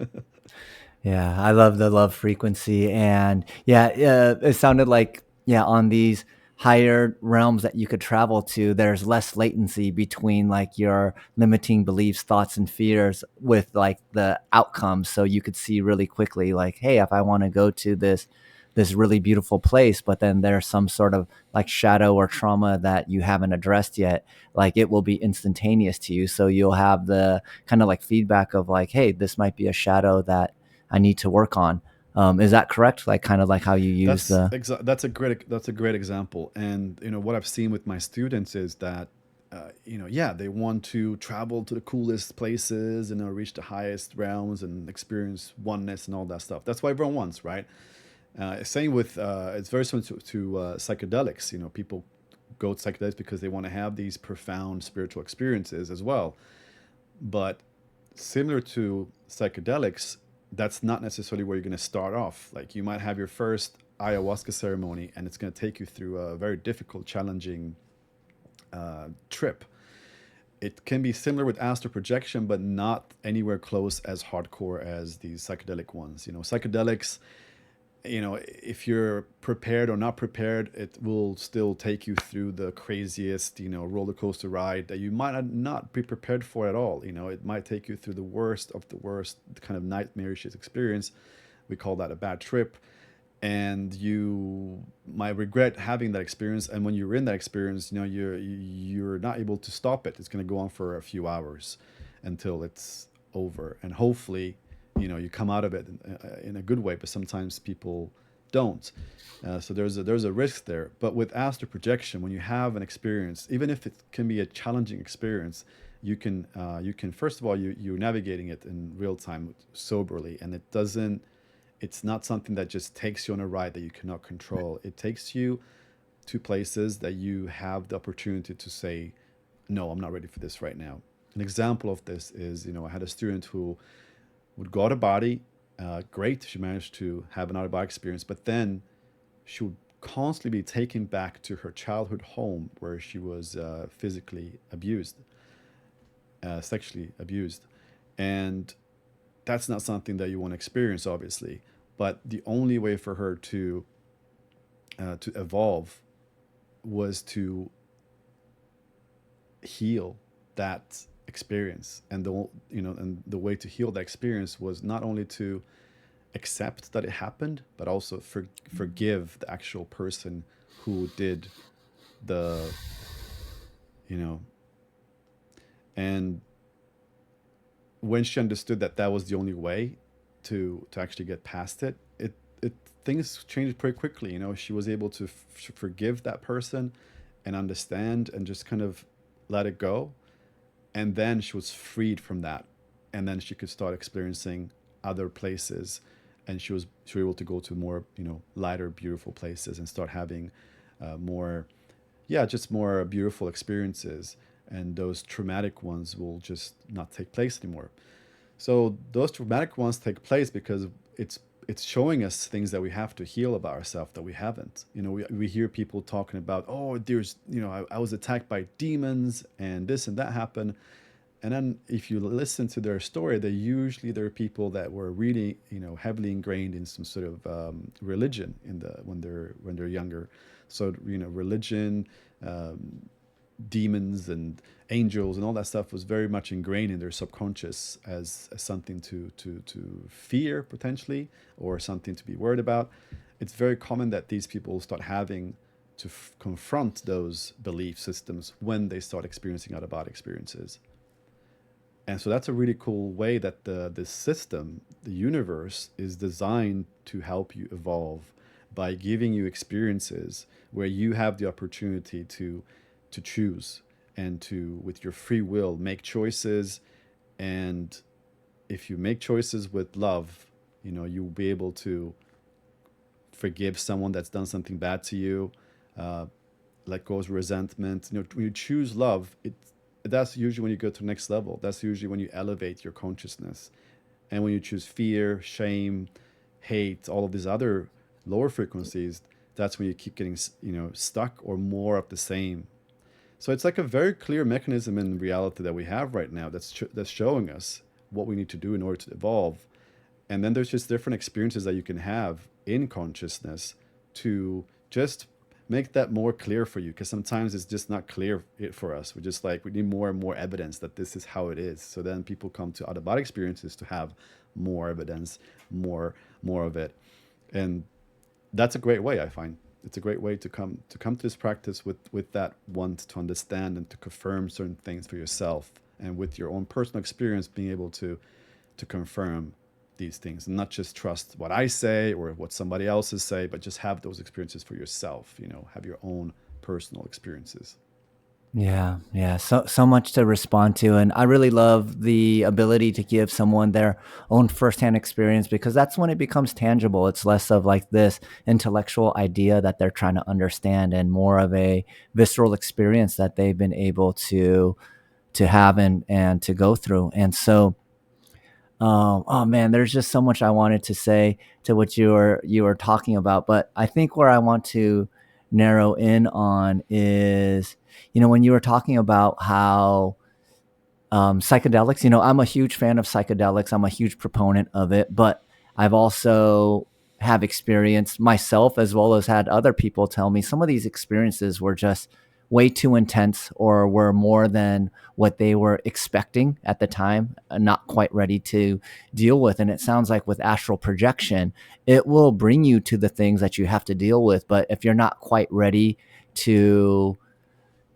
Yeah, I love the love frequency, and yeah, it sounded like, yeah, on these higher realms that you could travel to, there's less latency between like your limiting beliefs, thoughts, and fears with like the outcomes. So you could see really quickly, like, hey, if I want to go to this really beautiful place, but then there's some sort of like shadow or trauma that you haven't addressed yet, like it will be instantaneous to you. So you'll have the kind of like feedback of like, hey, this might be a shadow that I need to work on. Is that correct? Like kind of like how you use the That's a great example. And what I've seen with my students is that yeah, they want to travel to the coolest places and reach the highest realms and experience oneness and all that stuff. That's what everyone wants, right? Same with it's very similar to psychedelics. People go to psychedelics because they want to have these profound spiritual experiences as well. But similar to psychedelics, that's not necessarily where you're going to start off. Like you might have your first ayahuasca ceremony, and it's going to take you through a very difficult, challenging trip. It can be similar with astral projection, but not anywhere close as hardcore as these psychedelic ones. Psychedelics, if you're prepared or not prepared, it will still take you through the craziest, roller coaster ride that you might not be prepared for at all. It might take you through the worst of the worst kind of nightmarish experience. We call that a bad trip. And you might regret having that experience. And when you're in that experience, you're not able to stop it. It's going to go on for a few hours until it's over. And hopefully, you come out of it in a good way. But sometimes people don't. So there's a risk there. But with astral projection, when you have an experience, even if it can be a challenging experience, you can first of all you're navigating it in real time soberly, and it's not something that just takes you on a ride that you cannot control. It takes you to places that you have the opportunity to say, no, I'm not ready for this right now. An example of this is, I had a student who would go out of body. Great, she managed to have an out of body experience, but then she would constantly be taken back to her childhood home where she was physically abused, sexually abused. And that's not something that you want to experience, obviously. But the only way for her to evolve was to heal that experience, and the way to heal that experience was not only to accept that it happened, but also forgive the actual person who did the you know and when she understood that that was the only way to actually get past it things changed pretty quickly. She was able to forgive that person and understand and just kind of let it go, and then she was freed from that, and then she could start experiencing other places, and she was able to go to more lighter, beautiful places and start having more, yeah, just more beautiful experiences, and those traumatic ones will just not take place anymore. So those traumatic ones take place because it's showing us things that we have to heal about ourselves that we haven't. We hear people talking about, oh, there's, I was attacked by demons and this and that happened. And then if you listen to their story, they're people that were really, heavily ingrained in some sort of religion when they're younger. So, religion, demons and angels and all that stuff was very much ingrained in their subconscious as something to fear potentially, or something to be worried about. It's very common that these people start having to confront those belief systems when they start experiencing out of body experiences. And so that's a really cool way that the system, the universe, is designed to help you evolve by giving you experiences where you have the opportunity to choose and to, with your free will, make choices. And if you make choices with love, you'll be able to forgive someone that's done something bad to you, uh, let go of resentment. When you choose love, that's usually when you go to the next level. That's usually when you elevate your consciousness. And when you choose fear, shame, hate, all of these other lower frequencies, that's when you keep getting stuck or more of the same. So it's like a very clear mechanism in reality that we have right now that's showing us what we need to do in order to evolve. And then there's just different experiences that you can have in consciousness to just make that more clear for you, because sometimes it's just not clear for us. We're just like, we need more and more evidence that this is how it is. So then people come to out of body experiences to have more evidence, more of it. And that's a great way, I find. It's a great way to come to this practice with that want to understand and to confirm certain things for yourself, and with your own personal experience being able to confirm these things, and not just trust what I say or what somebody else's say, but just have those experiences for yourself. Have your own personal experiences. Yeah, yeah. So much to respond to, and I really love the ability to give someone their own firsthand experience, because that's when it becomes tangible. It's less of like this intellectual idea that they're trying to understand, and more of a visceral experience that they've been able to have and to go through. And so, oh man, there's just so much I wanted to say to what you were talking about, but I think where I want to narrow in on is, when you were talking about how psychedelics, I'm a huge fan of psychedelics. I'm a huge proponent of it, but I've also have experienced myself, as well as had other people tell me some of these experiences were just way too intense, or were more than what they were expecting at the time, not quite ready to deal with. And it sounds like with astral projection, it will bring you to the things that you have to deal with. But if you're not quite ready to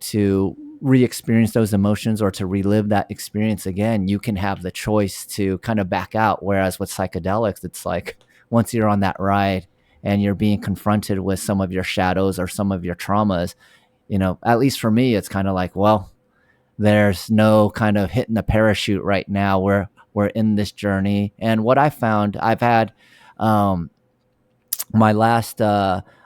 to re-experience those emotions, or to relive that experience again, you can have the choice to kind of back out. Whereas with psychedelics, it's like once you're on that ride and you're being confronted with some of your shadows or some of your traumas, at least for me, it's kind of like, well, there's no kind of hitting the parachute right now. We're in this journey. And what I found, I've had um, my last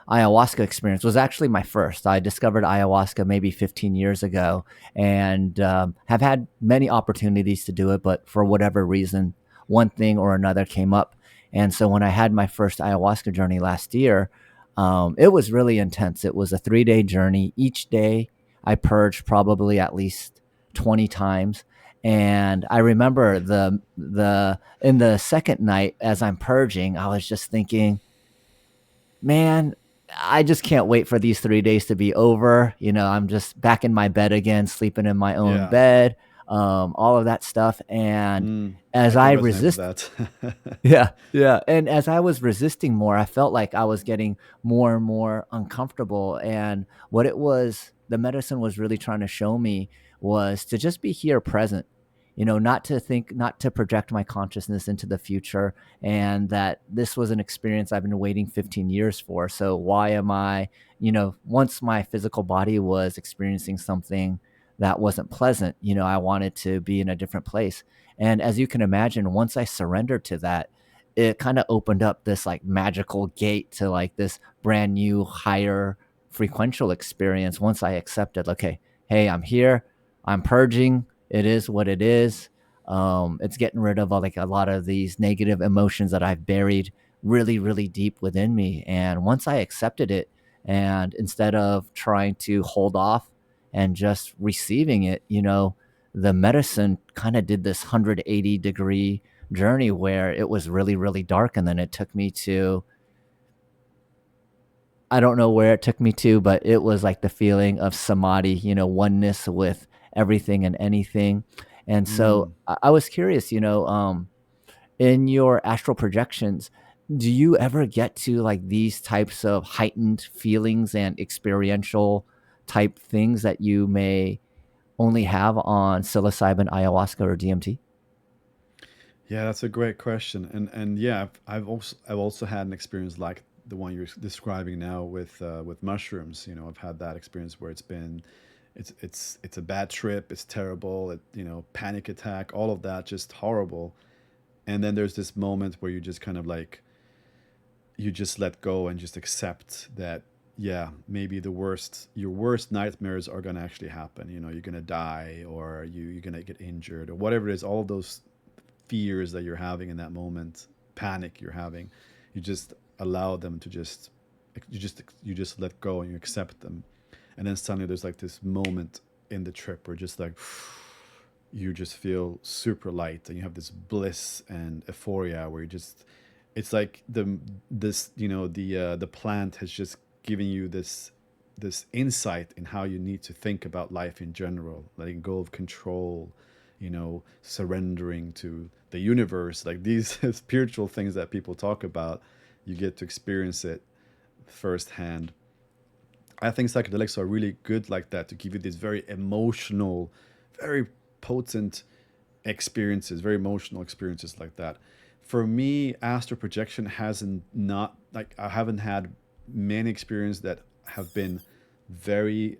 ayahuasca experience was actually my first. I discovered ayahuasca maybe 15 years ago, and have had many opportunities to do it, but for whatever reason, one thing or another came up. And so when I had my first ayahuasca journey last year, it was really intense. It was a 3-day journey. Each day I purged probably at least 20 times. And I remember the in the second night, as I'm purging, I was just thinking, man, I just can't wait for these 3 days to be over. I'm just back in my bed again, sleeping in my own Yeah. bed, all of that stuff. And as I can I resonate with resist, that. yeah, yeah. And as I was resisting more, I felt like I was getting more and more uncomfortable. And what it was, the medicine was really trying to show me, was to just be here present, not to think, not to project my consciousness into the future. And that this was an experience I've been waiting 15 years for. So why am I, once my physical body was experiencing something that wasn't pleasant, I wanted to be in a different place. And as you can imagine, once I surrendered to that, it kind of opened up this like magical gate to like this brand new higher frequential experience. Once I accepted, okay, hey, I'm here, I'm purging, it is what it is. It's getting rid of like a lot of these negative emotions that I've buried really, really deep within me. And once I accepted it, and instead of trying to hold off and just receiving it, the medicine kind of did this 180-degree journey where it was really, really dark. And then it took me to, I don't know where it took me to, but it was like the feeling of samadhi, oneness with everything and anything. And so Mm. I was curious, in your astral projections, do you ever get to like these types of heightened feelings and experiential type things that you may only have on psilocybin, ayahuasca, or DMT? Yeah, that's a great question, and yeah, I've also had an experience like the one you're describing now with mushrooms. I've had that experience where it's a bad trip, it's terrible, panic attack, all of that, just horrible. And then there's this moment where you just kind of like you just let go and just accept that, yeah, maybe your worst nightmares are gonna actually happen. You're gonna die, or you're gonna get injured, or whatever it is. All of those fears that you're having in that moment, panic you're having, you just allow them to you just let go and you accept them. And then suddenly there's like this moment in the trip, where just like you just feel super light and you have this bliss and euphoria where you just, it's like this, the plant has just given you this insight in how you need to think about life in general, letting go of control, surrendering to the universe, like these spiritual things that people talk about. You get to experience it firsthand. I think psychedelics are really good like that, to give you these very emotional, very potent experiences, very emotional experiences like that. For me, astral projection hasn't not like I haven't had many experiences that have been very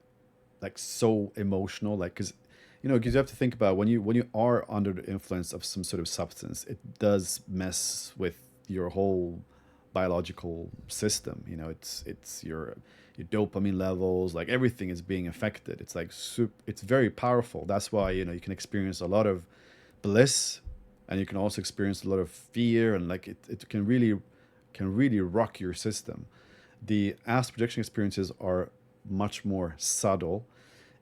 like so emotional, like because you have to think about when you are under the influence of some sort of substance, it does mess with your whole biological system. It's your dopamine levels, like everything is being affected. It's like it's very powerful. That's why you can experience a lot of bliss, and you can also experience a lot of fear, and like it can really rock your system. The astral projection experiences are much more subtle,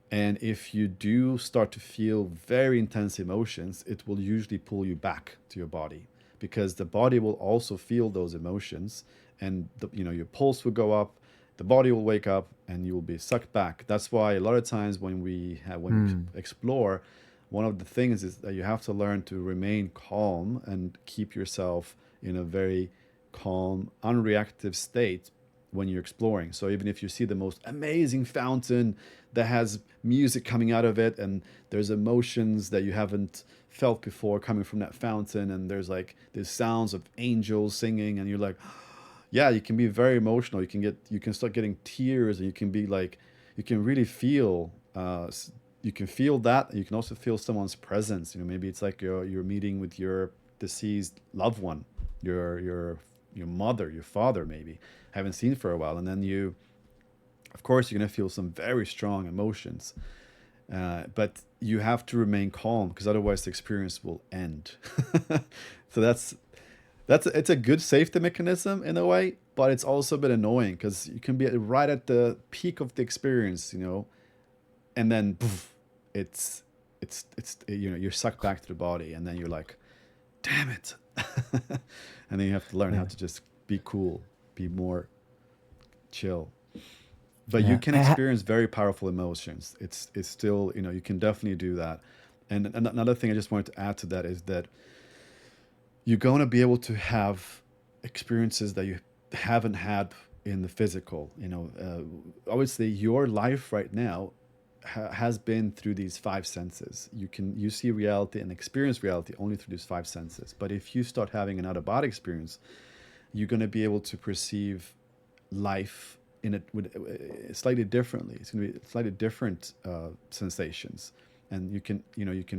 and if you do start to feel very intense emotions, it will usually pull you back to your body, because the body will also feel those emotions, and your pulse will go up, the body will wake up, and you will be sucked back. That's why a lot of times when you Mm. explore, one of the things is that you have to learn to remain calm and keep yourself in a very calm, unreactive state when you're exploring. So even if you see the most amazing fountain that has music coming out of it, and there's emotions that you haven't felt before coming from that fountain, and there's sounds of angels singing, and you're like, yeah, you can be very emotional. You can start getting tears, and you can be like, you can really feel you can feel that. You can also feel someone's presence. Maybe it's like you're meeting with your deceased loved one, your mother, your father, maybe haven't seen for a while, and then of course, you're gonna feel some very strong emotions. But you have to remain calm, because otherwise the experience will end. So it's a good safety mechanism in a way, but it's also a bit annoying, because you can be right at the peak of the experience, and then poof, you're sucked back to the body, and then you're like, damn it. And then you have to learn how Yeah. to just be cool, be more chill. But you Yeah. can experience very powerful emotions. It's still, you can definitely do that. And another thing I just wanted to add to that is that you're going to be able to have experiences that you haven't had in the physical. Obviously, your life right now has been through these five senses. You see reality and experience reality only through these five senses. But if you start having an out of body experience, you're going to be able to perceive life in it with slightly differently. It's going to be slightly different sensations, and you can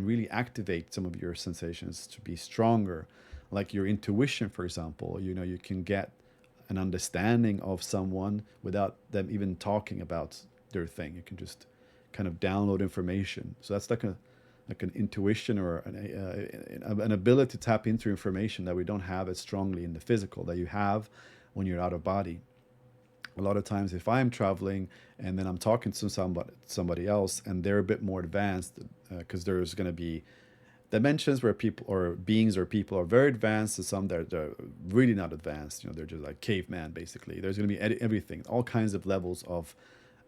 really activate some of your sensations to be stronger, like your intuition, for example. You can get an understanding of someone without them even talking about their thing. You can just kind of download information. So that's like an intuition, or an ability to tap into information that we don't have as strongly in the physical, that you have when you're out of body. A lot of times, if I'm traveling and then I'm talking to somebody else, and they're a bit more advanced, because there's going to be dimensions where people or beings or people are very advanced, and some that are really not advanced. They're just like caveman, basically. There's going to be everything, all kinds of levels of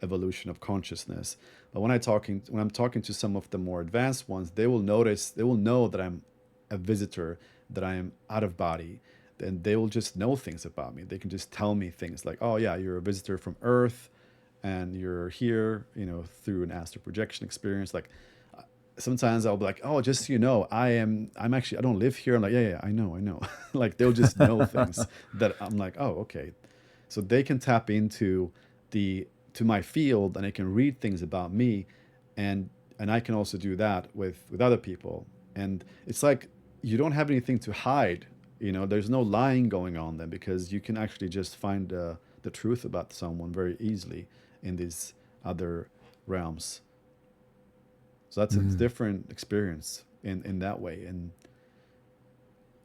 evolution of consciousness. But when I'm talking to some of the more advanced ones, they will know that I'm a visitor, that I am out of body. Then they will just know things about me. They can just tell me things like, "Oh yeah, you're a visitor from Earth, and you're here, through an astral projection experience." Like sometimes I'll be like, "Oh, just so you know, I'm actually I don't live here." I'm like, "Yeah, yeah, I know." Like they'll just know things that I'm like, "Oh, okay." So they can tap into the to my field, and they can read things about me, and I can also do that with other people. And it's like you don't have anything to hide. There's no lying going on then, because you can actually just find the truth about someone very easily in these other realms. So that's a Mm. different experience in that way. And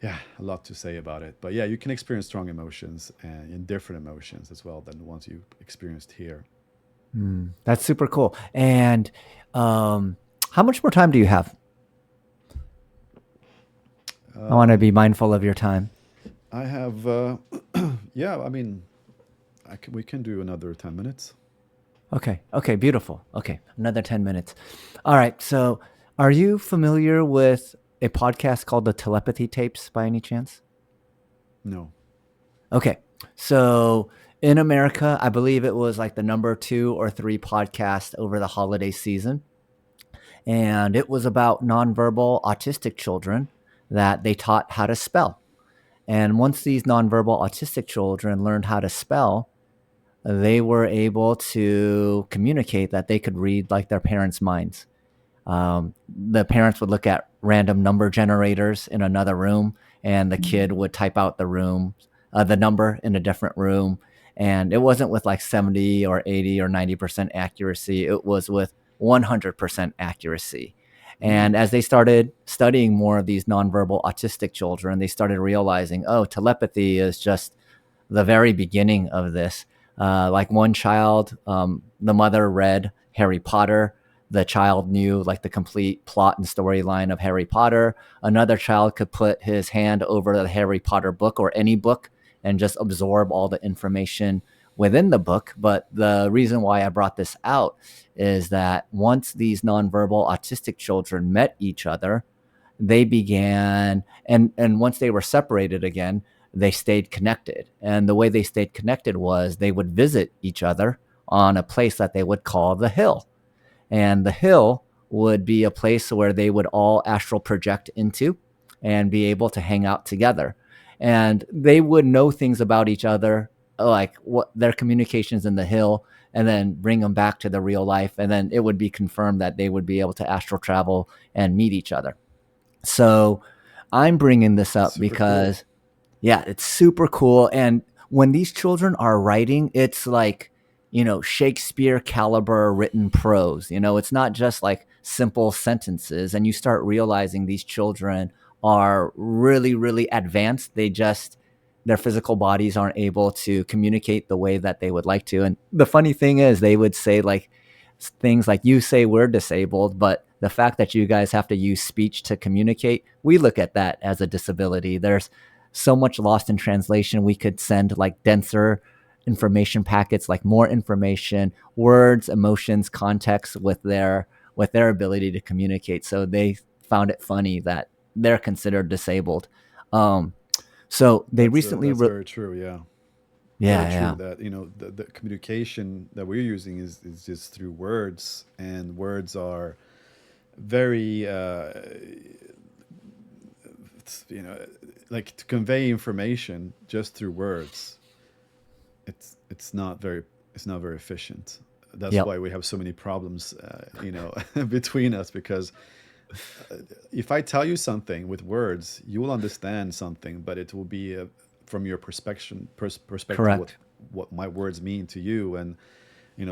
yeah, a lot to say about it. But yeah, you can experience strong emotions and different emotions as well than the ones you experienced here. Mm. That's super cool. And Um, how much more time do you have? I want to Um, be mindful of your time. I have, yeah, I mean, we can do another 10 minutes. Okay. Okay. Beautiful. Okay. Another 10 minutes. All right. So, are you familiar with a podcast called the Telepathy Tapes by any chance? No. Okay. So, in America, I believe it was like the number two or three podcast over the holiday season. And it was about nonverbal autistic children that they taught how to spell. And once these nonverbal autistic children learned how to spell, they were able to communicate that they could read like their parents' minds. The parents would look at random number generators in another room, and the kid would type out the number in a different room. And it wasn't with like 70 or 80 or 90% accuracy, it was with 100% accuracy. And Mm. as they started studying more of these nonverbal autistic children, they started realizing, oh, telepathy is just the very beginning of this. Like one child, the mother read Harry Potter. The child knew like the complete plot and storyline of Harry Potter. Another child could put his hand over the Harry Potter book or any book and just absorb all the information within the book. But the reason why I brought this out is that once these nonverbal autistic children met each other, they began and once they were separated again, they stayed connected. And the way they stayed connected was they would visit each other on a place that they would call the hill. And the hill would be a place where they would all astral project into and be able to hang out together. And they would know things about each other, like what their communications in the hill, and then bring them back to the real life. And then it would be confirmed that they would be able to astral travel and meet each other. So I'm bringing this up Super cool. because, yeah, it's super cool. And when these children are writing, it's like, Shakespeare caliber written prose. It's not just like simple sentences. And you start realizing these children are really, really advanced. Their physical bodies aren't able to communicate the way that they would like to. And the funny thing is, they would say like things like, you say we're disabled, but the fact that you guys have to use speech to communicate, we look at that as a disability. There's so much lost in translation. We could send like denser information packets, like more information, words, emotions, context with their ability to communicate. So they found it funny that they're considered disabled. Um, so they recently, That's very true. Yeah. Very yeah, true yeah, that, the communication that we're using is just through words, and words are very, you know, like to convey information just through words. It's not very efficient. That's yep, why we have so many problems, between us, because if I tell you something with words, you will understand something, but it will be, from your perspective, correct, what my words mean to you, and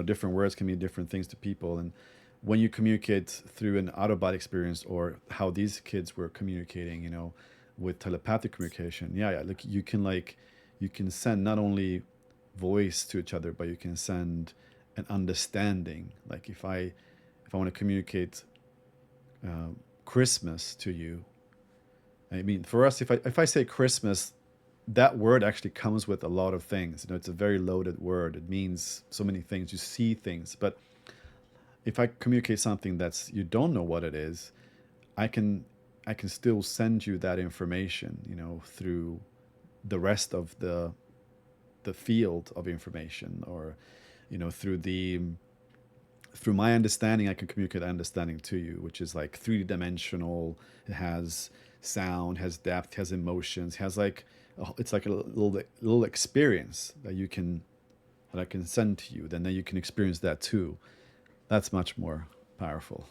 different words can mean different things to people. And when you communicate through an out of body experience, or how these kids were communicating, with telepathic communication, yeah, yeah, like you can send not only voice to each other, but you can send an understanding. Like if I want to communicate, uh, Christmas to you. I mean, for us, if I say Christmas, that word actually comes with a lot of things. It's a very loaded word. It means so many things. You see things, but if I communicate something that's you don't know what it is, I can I can still send you that information, through the rest of the field of information, or through my understanding, I can communicate understanding to you, which is like three-dimensional. It has sound, has depth, has emotions, has like it's like a little experience that I can send to you. Then you can experience that too. That's much more powerful.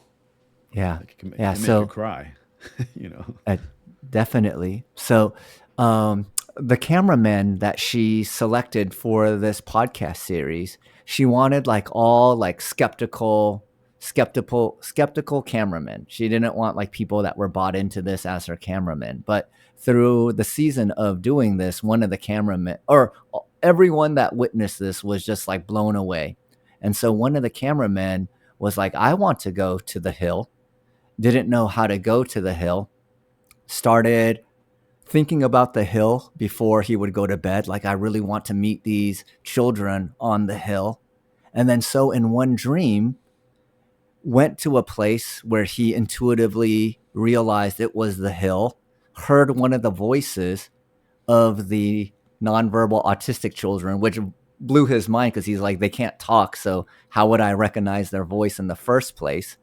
yeah, Like it yeah. can make you So cry, you know. Uh, definitely. So, the cameraman that she selected for this podcast series, she wanted like all like skeptical cameramen. She didn't want like people that were bought into this as her cameraman. But through the season of doing this, one of the cameramen or everyone that witnessed this was just like blown away. And so one of the cameramen was like, I want to go to the hill, didn't know how to go to the hill, started thinking about the hill before he would go to bed. Like, I really want to meet these children on the hill. And then, so in one dream, went to a place where he intuitively realized it was the hill, heard one of the voices of the nonverbal autistic children, which blew his mind because he's like, they can't talk. So how would I recognize their voice in the first place?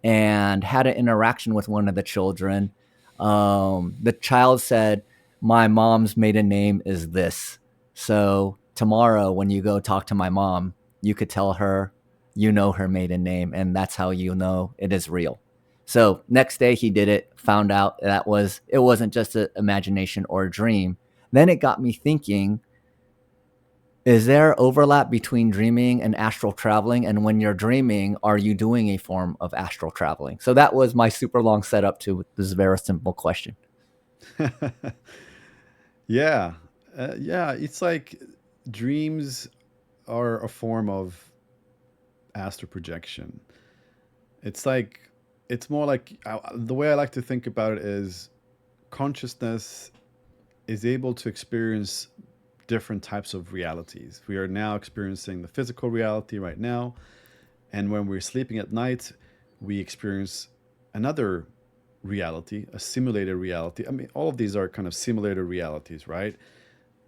And had an interaction with one of the children. The child said, my mom's maiden name is this. So tomorrow, when you go talk to my mom, you could tell her you know her maiden name, and that's how you know it is real. So next day he did it, found out that it wasn't just an imagination or a dream. Then it got me thinking, is there overlap between dreaming and astral traveling? And when you're dreaming, are you doing a form of astral traveling? So that was my super long setup to this very simple question. Yeah. Yeah. It's like dreams are a form of astral projection. It's like, it's more like the way I like to think about it is consciousness is able to experience different types of realities. We are now experiencing the physical reality right now. And when we're sleeping at night, we experience another reality, a simulated reality. I mean, all of these are kind of simulated realities, right?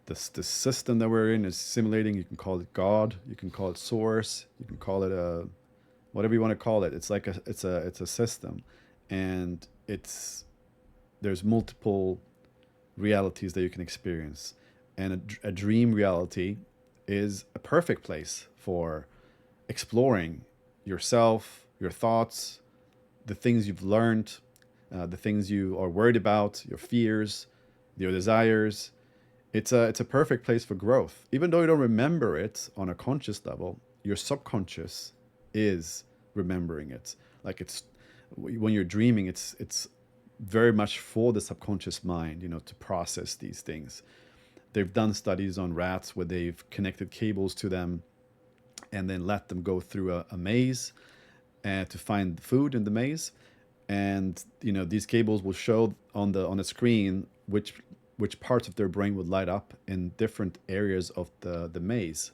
The system that we're in is simulating. You can call it God, you can call it source, you can call it a whatever you want to call it. It's like it's a system, and it's there's multiple realities that you can experience, and a dream reality is a perfect place for exploring yourself, your thoughts, the things you've learned, the things you are worried about, your fears, your desires. It's a perfect place for growth. Even though you don't remember it on a conscious level, your subconscious is remembering it. Like it's when you're dreaming, it's very much for the subconscious mind, to process these things. They've done studies on rats where they've connected cables to them and then let them go through a maze to find food in the maze. And these cables will show on the screen which parts of their brain would light up in different areas of the maze.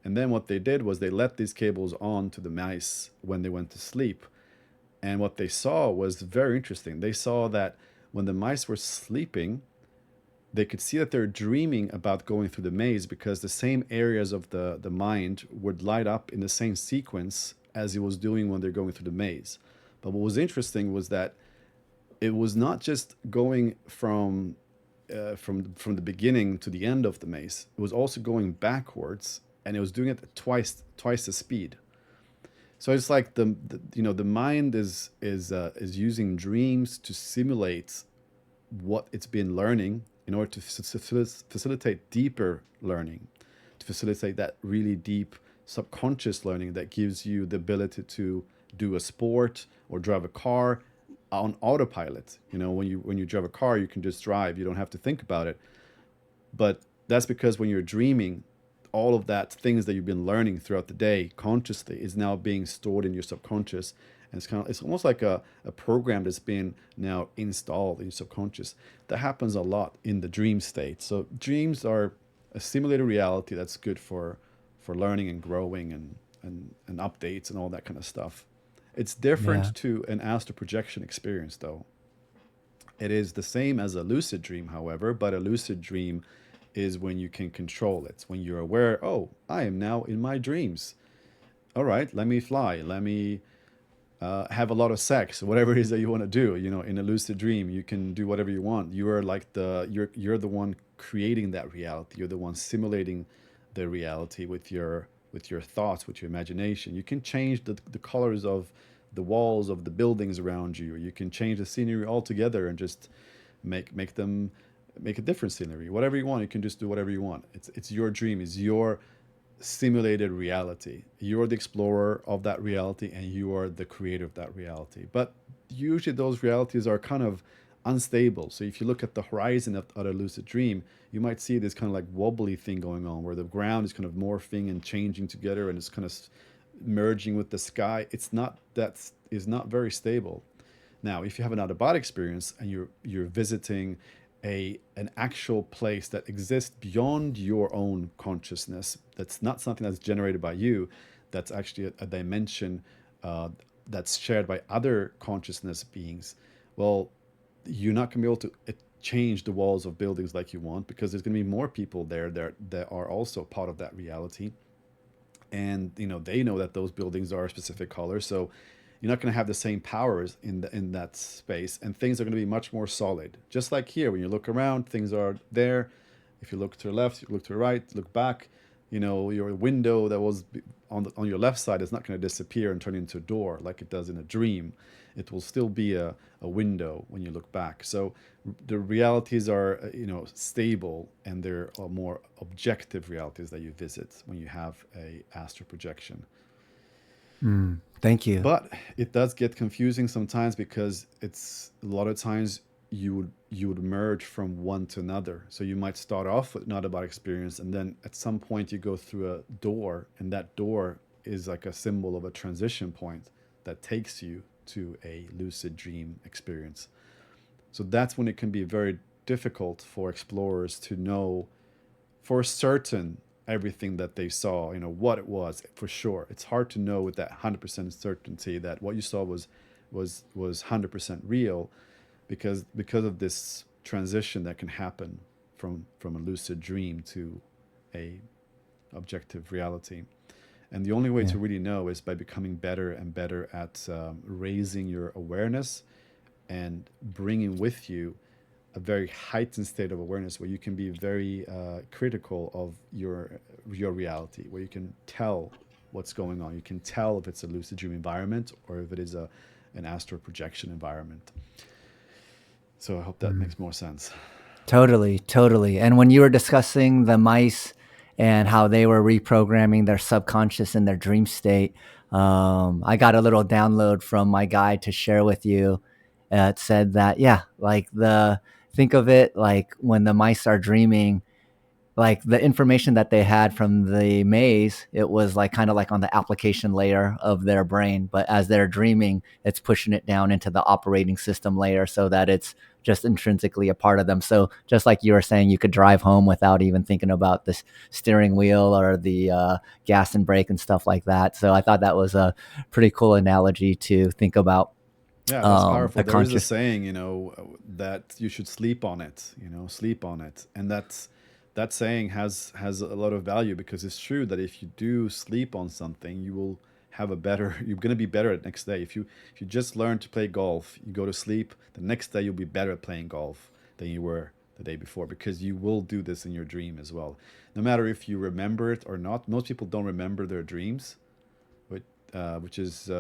And then what they did was they let these cables on to the mice when they went to sleep. And what they saw was very interesting. They saw that when the mice were sleeping, they could see that they're dreaming about going through the maze because the same areas of the mind would light up in the same sequence as it was doing when they're going through the maze. But what was interesting was that it was not just going from the beginning to the end of the maze. It was also going backwards, and it was doing it at twice the speed. So it's like the mind is using dreams to simulate what it's been learning in order to facilitate deeper learning, to facilitate that really deep subconscious learning that gives you the ability to do a sport or drive a car on autopilot. When you drive a car, you can just drive. You don't have to think about it. But that's because when you're dreaming, all of that things that you've been learning throughout the day consciously is now being stored in your subconscious. And it's almost like a program that's been now installed in your subconscious. That happens a lot in the dream state. So dreams are a simulated reality that's good for learning and growing and updates and all that kind of stuff. It's Yeah. different to an astral projection experience, though. It is the same as a lucid dream, however, but a lucid dream is when you can control it, when you're aware, oh, I am now in my dreams. All right, let me fly. Let me have a lot of sex, whatever it is that you want to do. In a lucid dream, you can do whatever you want. You are like you're the one creating that reality. You're the one simulating the reality with your thoughts, with your imagination. You can change the colors of the walls of the buildings around you. You can change the scenery altogether and just make a different scenery. Whatever you want, you can just do whatever you want. It's your dream. It's your simulated reality. You're the explorer of that reality and you are the creator of that reality. But usually those realities are kind of unstable. So if you look at the horizon of a lucid dream, you might see this kind of like wobbly thing going on where the ground is kind of morphing and changing together and it's kind of merging with the sky. It's not that is not very stable. Now, if you have an out of body experience and you're visiting a an actual place that exists beyond your own consciousness, that's not something that's generated by you, that's actually a dimension uh, that's shared by other consciousness beings. Well, you're not going to be able to change the walls of buildings like you want, because there's going to be more people there that are also part of that reality, and they know that those buildings are a specific color, so you're not going to have the same powers in that space, and things are going to be much more solid. Just like here, when you look around, things are there. If you look to the left, you look to the right, look back, your window that was on your left side is not going to disappear and turn into a door like it does in a dream. It will still be a window when you look back. So the realities are stable, and they're more objective realities that you visit when you have a astral projection. Thank you. But it does get confusing sometimes, because it's a lot of times you would merge from one to another. So you might start off with not about experience, and then at some point you go through a door, and that door is like a symbol of a transition point that takes you to a lucid dream experience. So that's when it can be very difficult for explorers to know for certain everything that they saw, what it was for sure. It's hard to know with that 100% certainty that what you saw was 100% real, because of this transition that can happen from a lucid dream to a objective reality. And the only way Yeah. to really know is by becoming better and better at raising your awareness and bringing with you a very heightened state of awareness, where you can be very critical of your reality, where you can tell what's going on. You can tell if it's a lucid dream environment or if it is an astral projection environment. So I hope that makes more sense. Totally, totally. And when you were discussing the mice and how they were reprogramming their subconscious in their dream state, I got a little download from my guide to share with you. It said that, yeah, like think of it like when the mice are dreaming, like the information that they had from the maze, it was like kind of like on the application layer of their brain. But as they're dreaming, it's pushing it down into the operating system layer so that it's just intrinsically a part of them. So just like you were saying, you could drive home without even thinking about the steering wheel or the gas and brake and stuff like that. So I thought that was a pretty cool analogy to think about Yeah, that's powerful. the There is a conscious. saying, that you should sleep on it, sleep on it. And that saying has a lot of value, because it's true that if you do sleep on something, you will have a better you're going to be better at next day. If you just learn to play golf, you go to sleep, the next day you'll be better at playing golf than you were the day before, because you will do this in your dream as well. No matter if you remember it or not. Most people don't remember their dreams, which is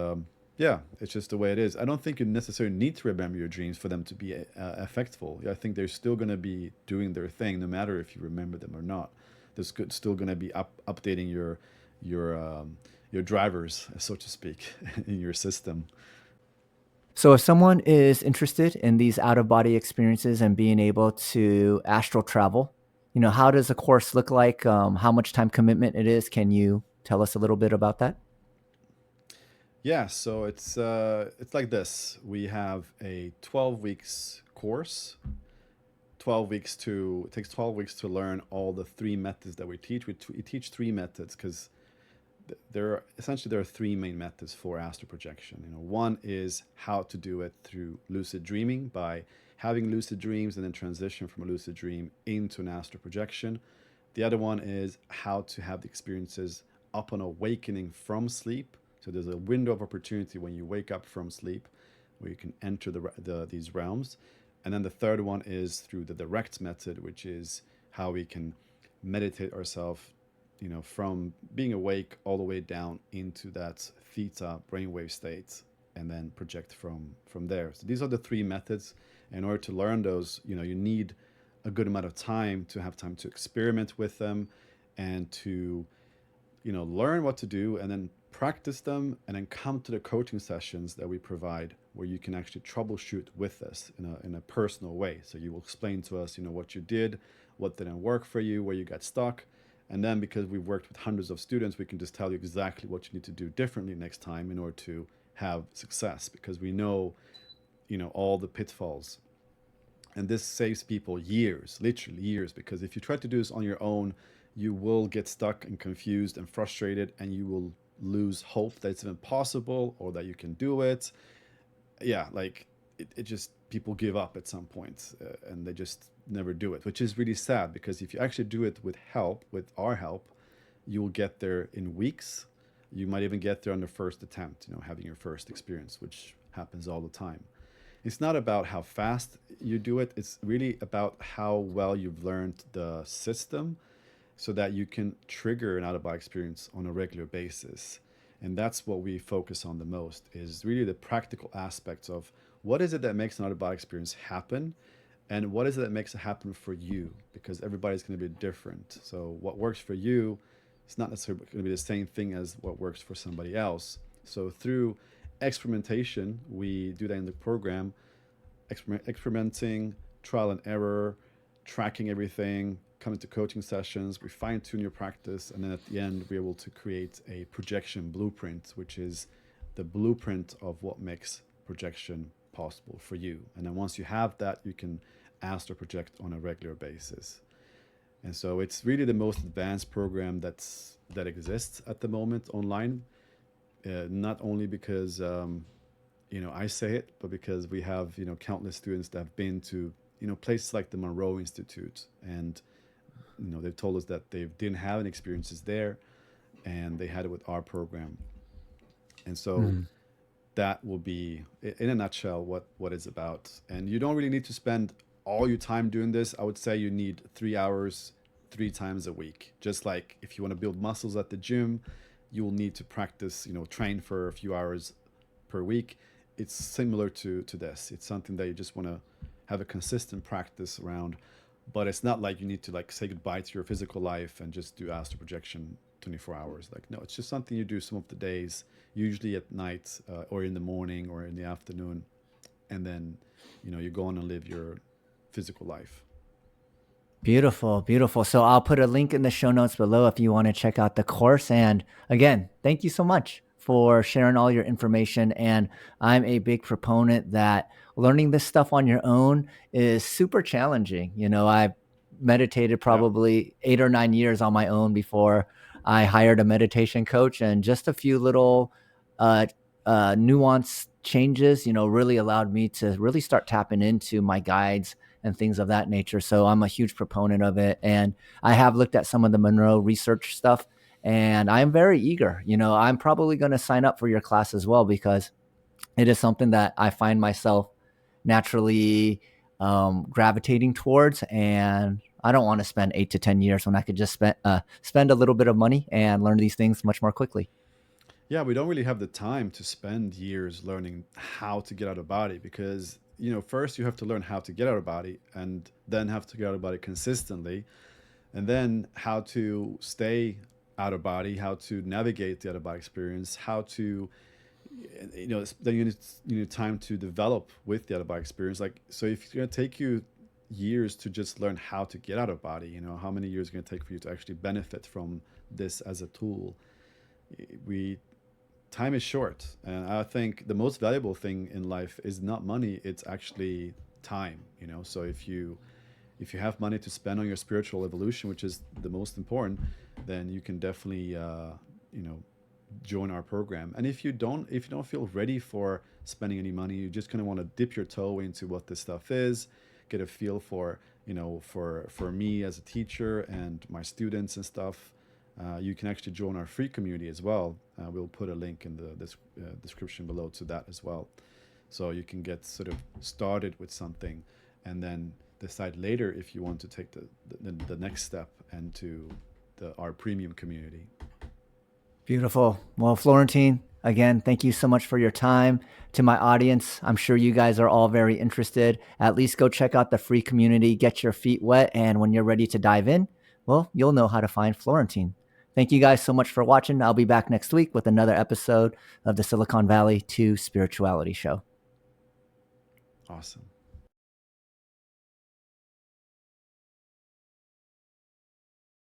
yeah, it's just the way it is. I don't think you necessarily need to remember your dreams for them to be effectful. I think they're still going to be doing their thing, no matter if you remember them or not. There's still going to be updating your drivers, so to speak, in your system. So, if someone is interested in these out of body experiences and being able to astral travel, how does a course look like? How much time commitment it is? Can you tell us a little bit about that? Yeah, so it's like this. We have a 12 weeks course. 12 weeks to It takes 12 weeks to learn all the three methods that we teach. We teach three methods, because there are three main methods for astral projection. One is how to do it through lucid dreaming, by having lucid dreams and then transition from a lucid dream into an astral projection. The other one is how to have the experiences upon awakening from sleep. So there's a window of opportunity when you wake up from sleep, where you can enter these realms. And then the third one is through the direct method, which is how we can meditate ourselves, from being awake all the way down into that theta brainwave state, and then project from there. So these are the three methods. In order to learn those, you need a good amount of time to have time to experiment with them, and to learn what to do, and then practice them, and then come to the coaching sessions that we provide, where you can actually troubleshoot with us in a personal way. So you will explain to us, what you did, what didn't work for you, where you got stuck, And then because we've worked with hundreds of students, we can just tell you exactly what you need to do differently next time in order to have success, because we know, all the pitfalls. And this saves people years, literally years, because if you try to do this on your own, you will get stuck and confused and frustrated, and you will lose hope that it's even possible or that you can do it. Yeah, like it just, people give up at some point, and they just never do it, which is really sad, because if you actually do it with help, with our help, you will get there in weeks. You might even get there on the first attempt, having your first experience, which happens all the time. It's not about how fast you do it, it's really about how well you've learned the system, so that you can trigger an out of body experience on a regular basis. And that's what we focus on the most, is really the practical aspects of what is it that makes an out of body experience happen, and what is it that makes it happen for you, because everybody's going to be different. So what works for you is not necessarily going to be the same thing as what works for somebody else. So through experimentation, we do that in the program, experimenting, trial and error, tracking everything, coming to coaching sessions, we fine tune your practice, and then at the end, we're able to create a projection blueprint, which is the blueprint of what makes projection possible for you. And then once you have that, you can astral project on a regular basis. And so it's really the most advanced program that exists at the moment online. Not only because I say it, but because we have countless students that have been to places like the Monroe Institute, and they've told us that they didn't have any experiences there, and they had it with our program. And so Mhm. that will be, in a nutshell, what it's about. And you don't really need to spend all your time doing this. I would say you need 3 hours 3 times a week. Just like if you want to build muscles at the gym, you will need to practice, train for a few hours per week. It's similar to this. It's something that you just want to have a consistent practice around, but it's not like you need to like say goodbye to your physical life and just do astral projection 24 hours. Like, no, it's just something you do some of the days, usually at night, or in the morning or in the afternoon, and then you go on and live your physical life. Beautiful, beautiful. So I'll put a link in the show notes below if you want to check out the course. And again, thank you so much for sharing all your information. And I'm a big proponent that learning this stuff on your own is super challenging. I meditated Yeah. probably 8 or 9 years on my own before I hired a meditation coach, and just a few little uh, nuance changes, really allowed me to really start tapping into my guides and things of that nature. So I'm a huge proponent of it. And I have looked at some of the Monroe research stuff, and I'm very eager. I'm probably going to sign up for your class as well, because it is something that I find myself naturally gravitating towards. And I don't want to spend 8 to 10 years when I could just spend a little bit of money and learn these things much more quickly. Yeah, we don't really have the time to spend years learning how to get out of body, because first you have to learn how to get out of body, and then have to get out of body consistently, and then how to stay out of body, how to navigate the out of body experience, how to then you need time to develop with the out of body experience. Like, so if it's going to take you years to just learn how to get out of body, how many years is it going to take for you to actually benefit from this as a tool? We Time is short, and I think the most valuable thing in life is not money, it's actually time. So if you have money to spend on your spiritual evolution, which is the most important, then you can definitely you know join our program. And if you don't feel ready for spending any money, you just kind of want to dip your toe into what this stuff is, get a feel for for me as a teacher and my students and stuff, you can actually join our free community as well. We'll put a link in the description below to that as well, so you can get sort of started with something, and then decide later if you want to take the next step into our premium community. Beautiful. Well, Florentine, again, thank you so much for your time. To my audience, I'm sure you guys are all very interested. At least go check out the free community, get your feet wet, and when you're ready to dive in, well, you'll know how to find Florentine. Thank you guys so much for watching. I'll be back next week with another episode of the Silicon Valley to Spirituality Show. Awesome.